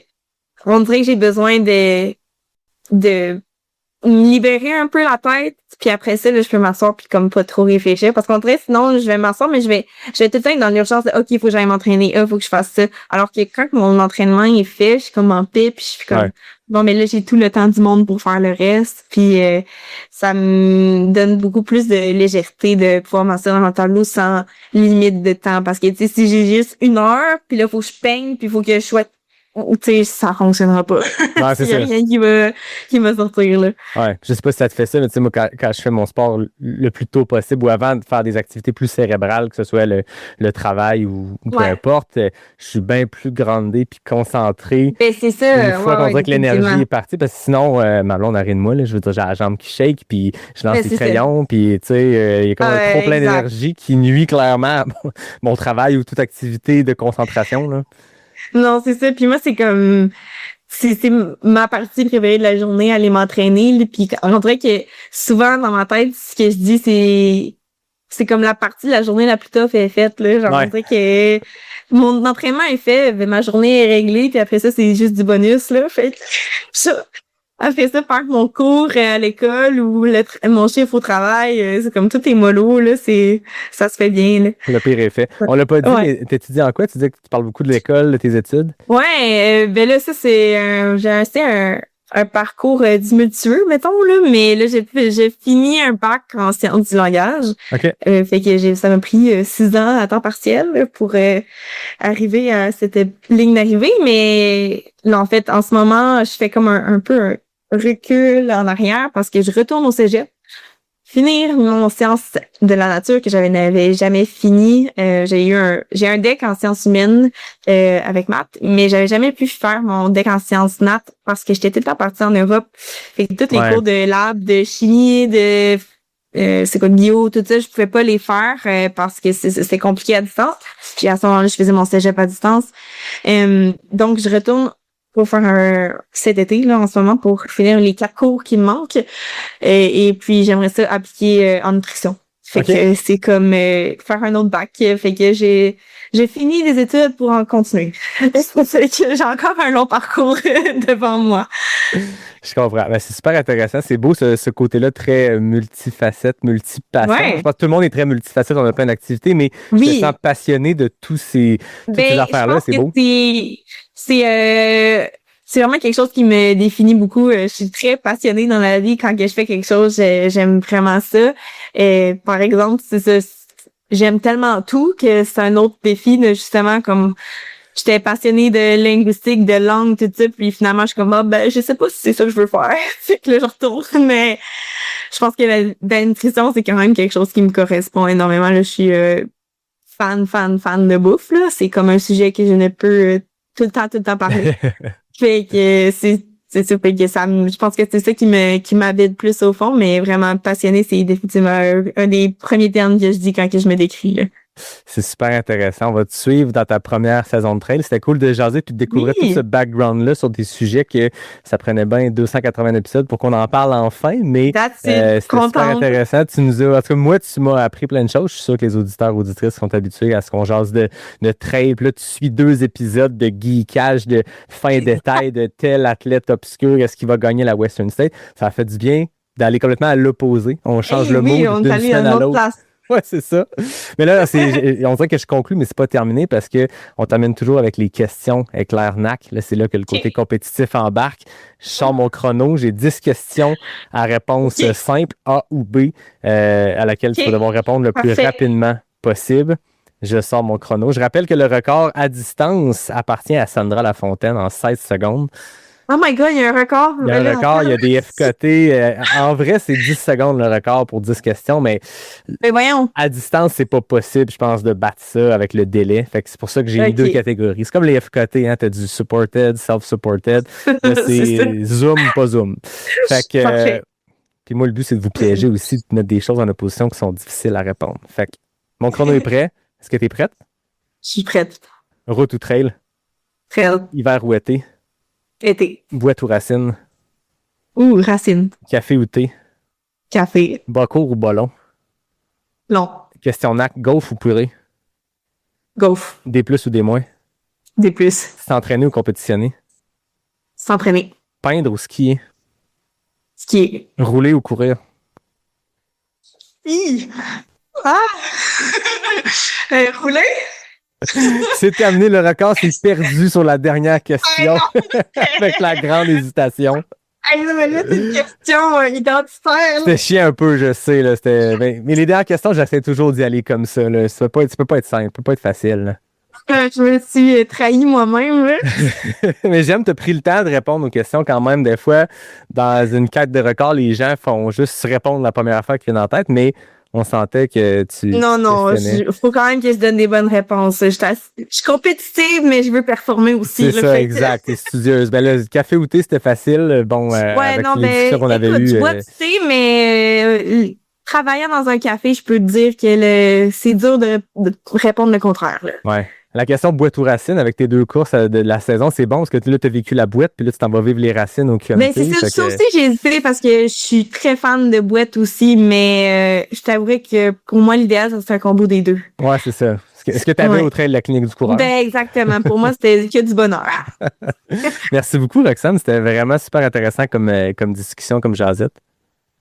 on dirait que j'ai besoin de me libérer un peu la tête, puis après ça, là, je peux m'asseoir puis comme pas trop réfléchir, parce qu'on dirait sinon, je vais m'asseoir, mais je vais tout le temps être dans l'urgence de, OK, il faut que j'aille m'entraîner, faut que je fasse ça. Alors que quand mon entraînement est fait, je suis comme en paix, puis je suis comme, bon, mais là, j'ai tout le temps du monde pour faire le reste, puis ça me donne beaucoup plus de légèreté de pouvoir m'asseoir dans le tableau sans limite de temps, parce que, tu sais, si j'ai juste 1 heure, puis là, faut que je peigne, puis faut que je sois ou tu sais, ça fonctionnera pas. Ouais, c'est Il y a ça. rien qui va sortir, là. Ouais, je sais pas si ça te fait ça, mais tu sais, moi, quand je fais mon sport le plus tôt possible ou avant de faire des activités plus cérébrales, que ce soit le travail ou peu importe, je suis bien plus groundé puis concentré. Ben, c'est ça. Une fois qu'on dirait que l'énergie est partie, parce que sinon, ma blonde arrive de moi, là, je veux dire, j'ai la jambe qui shake, puis je lance les crayons, puis tu sais, il y a comme un trop plein d'énergie qui nuit clairement à mon travail ou toute activité de concentration, là. Non, c'est ça. Puis moi, c'est comme... C'est ma partie préférée de la journée, aller m'entraîner. Puis on dirait que souvent, dans ma tête, ce que je dis, c'est comme la partie de la journée la plus tough est faite, là. Genre, on dirait que mon entraînement est fait, ma journée est réglée, puis après ça, c'est juste du bonus, là. Fait que ça... Après ça, faire mon cours à l'école ou mon chiffre au travail, c'est comme tout est mollo, là, ça se fait bien, là. Le pire est fait. On l'a pas dit, mais t'étudies en quoi? Tu dis que tu parles beaucoup de l'école, de tes études? Ouais, ben là, ça, c'est un parcours du multieux, mettons, là, mais là, j'ai fini un bac en sciences du langage. OK. Fait que ça m'a pris 6 ans à temps partiel là, pour arriver à cette ligne d'arrivée, mais là, en fait, en ce moment, je fais comme un peu un recul en arrière parce que je retourne au cégep. Finir mon sciences de la nature que n'avais jamais fini. J'ai un deck en sciences humaines avec maths, mais j'avais jamais pu faire mon deck en sciences nat parce que j'étais tout le temps partie en Europe. Fait que tous les cours de lab, de chimie, de c'est quoi, bio, tout ça, je pouvais pas les faire parce que c'était compliqué à distance. Puis à ce moment-là, je faisais mon cégep à distance. Donc je retourne pour faire cet été, là, en ce moment, pour finir les 4 cours qui me manquent. Et puis, j'aimerais ça appliquer en nutrition. Fait que c'est comme faire un autre bac. Fait que j'ai fini les études pour en continuer. C'est que j'ai encore un long parcours devant moi. Je comprends. Ben, c'est super intéressant. C'est beau ce côté-là très multifacette, multipassion. Ouais. Je pense que tout le monde est très multifacette. On a plein d'activités, mais je me sens passionné de toutes ces affaires-là. C'est beau. C'est vraiment quelque chose qui me définit beaucoup. Je suis très passionnée dans la vie. Quand je fais quelque chose, j'aime vraiment ça. Par exemple, c'est ça. J'aime tellement tout que c'est un autre défi de justement comme j'étais passionnée de linguistique, de langue, tout ça, puis finalement je suis comme je sais pas si c'est ça que je veux faire. Fait que là je retourne, mais je pense que la nutrition c'est quand même quelque chose qui me correspond énormément. Là, je suis fan de bouffe là. C'est comme un sujet que je ne peux tout le temps parler. Fait que c'est ça, fait que je pense que c'est ça qui m'habite plus au fond, mais vraiment passionné, c'est définitivement un des premiers termes que je dis quand que je me décris, là. C'est super intéressant. On va te suivre dans ta première saison de trail. C'était cool de jaser puis de découvrir tout ce background-là sur des sujets que ça prenait bien 280 épisodes pour qu'on en parle enfin, mais c'était super intéressant. En tout cas, moi, tu m'as appris plein de choses. Je suis sûr que les auditeurs, auditrices sont habitués à ce qu'on jase de trail. Puis là, tu suis 2 épisodes de geekage, de fin détail de tel athlète obscur, est-ce qu'il va gagner la Western State. Ça a fait du bien d'aller complètement à l'opposé. On change le mot d'une semaine à l'autre. Ouais, c'est ça. Mais là, on dirait que je conclue, mais c'est pas terminé parce que on t'amène toujours avec les questions éclair-nac. Là, c'est là que le côté compétitif embarque. Je sors mon chrono. J'ai 10 questions à réponse simple, A ou B, à laquelle tu vas devoir répondre le plus rapidement possible. Je sors mon chrono. Je rappelle que le record à distance appartient à Sandra Lafontaine en 16 secondes. Oh my God, il y a un record. Il y a un record, il y a des FKT. En vrai, c'est 10 secondes le record pour 10 questions, mais voyons. À distance, c'est pas possible, je pense, de battre ça avec le délai. Fait que c'est pour ça que j'ai mis 2 catégories. C'est comme les FKT, hein, t'as du supported, self-supported. Là, c'est Zoom, pas Zoom. Fait que, puis moi, le but, c'est de vous piéger aussi, de mettre des choses en opposition qui sont difficiles à répondre. Fait que mon chrono est prêt. Est-ce que t'es prête? Je suis prête. Route ou trail? Trail. Hiver ou été? Été. Boîte ou racine? Ouh, racine. Café ou thé? Café. Bas court ou bas long? Long. Questionnaire, gaufre ou purée? Gaufre. Des plus ou des moins? Des plus. S'entraîner ou compétitionner? S'entraîner. Peindre ou skier? Skier. Rouler ou courir? Ah! Rouler? C'est terminé, le record s'est perdu sur la dernière question avec la grande hésitation. Hey, mais là, c'est une question identitaire. Là. C'était chiant un peu, je sais. Là, mais les dernières questions, j'essaie toujours d'y aller comme ça. Là. Ça peut pas être simple, ça peut pas être facile. Là. Je me suis trahi moi-même. Là. Mais j'aime, tu as pris le temps de répondre aux questions quand même. Des fois, dans une quête de record, les gens font juste répondre la première fois qui vient en tête, mais on sentait que tu... Non, faut quand même que je donne des bonnes réponses. Je suis compétitive, mais je veux performer aussi. C'est ça, exact. T'es studieuse. Ben là, café ou thé, c'était facile. Bon, avec les discussions qu'on avait eues... Je bois du thé, mais travaillant dans un café, je peux te dire que c'est dur de répondre le contraire. Là. Ouais. La question boîte ou racine, avec tes 2 courses de la saison, c'est bon parce que là, tu as vécu la boîte, puis là, tu t'en vas vivre les racines au comité. Ben, c'est ça aussi, j'ai hésité parce que je suis très fan de boîte aussi, mais je t'avouerais que pour moi, l'idéal, c'est un combo des 2. Ouais, c'est ça. Ce que tu avais au trail de la clinique du coureur. Ben, exactement. Pour moi, c'était que du bonheur. Merci beaucoup, Roxane. C'était vraiment super intéressant comme discussion, comme jasette.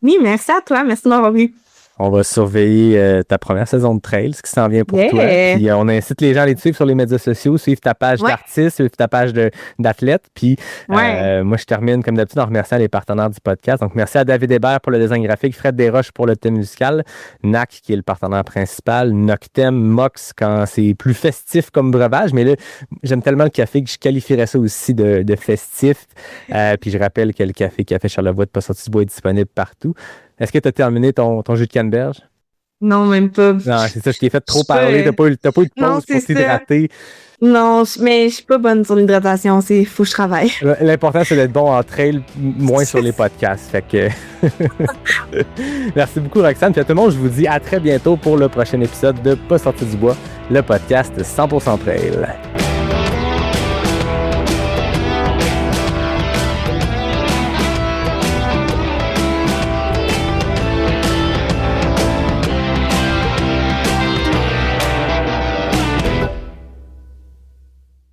Oui, merci à toi. Merci de m'avoir vu. On va surveiller ta première saison de trail, ce qui s'en vient pour toi. Puis on incite les gens à les suivre sur les médias sociaux, suivre ta page d'artiste, suivre ta page d'athlète. Puis moi, je termine comme d'habitude en remerciant les partenaires du podcast. Donc, merci à David Hébert pour le design graphique, Fred Desroches pour le thème musical, NAC qui est le partenaire principal, Noctem, Mox quand c'est plus festif comme breuvage. Mais là, j'aime tellement le café que je qualifierais ça aussi de festif. Puis je rappelle que le Café Charlevoix de Pas-Sorti-du-Bois est disponible partout. Est-ce que tu as terminé ton jus de canneberge? Non, même pas. Non, c'est ça, je t'ai fait trop parler. T'as pas eu de pause pour t'hydrater. Non, mais je suis pas bonne sur l'hydratation. Faut que je travaille. L'important, c'est d'être bon en trail, moins sur les podcasts. Fait que... Merci beaucoup, Roxane. Puis à tout le monde, je vous dis à très bientôt pour le prochain épisode de Pas sorti du bois, le podcast 100% trail.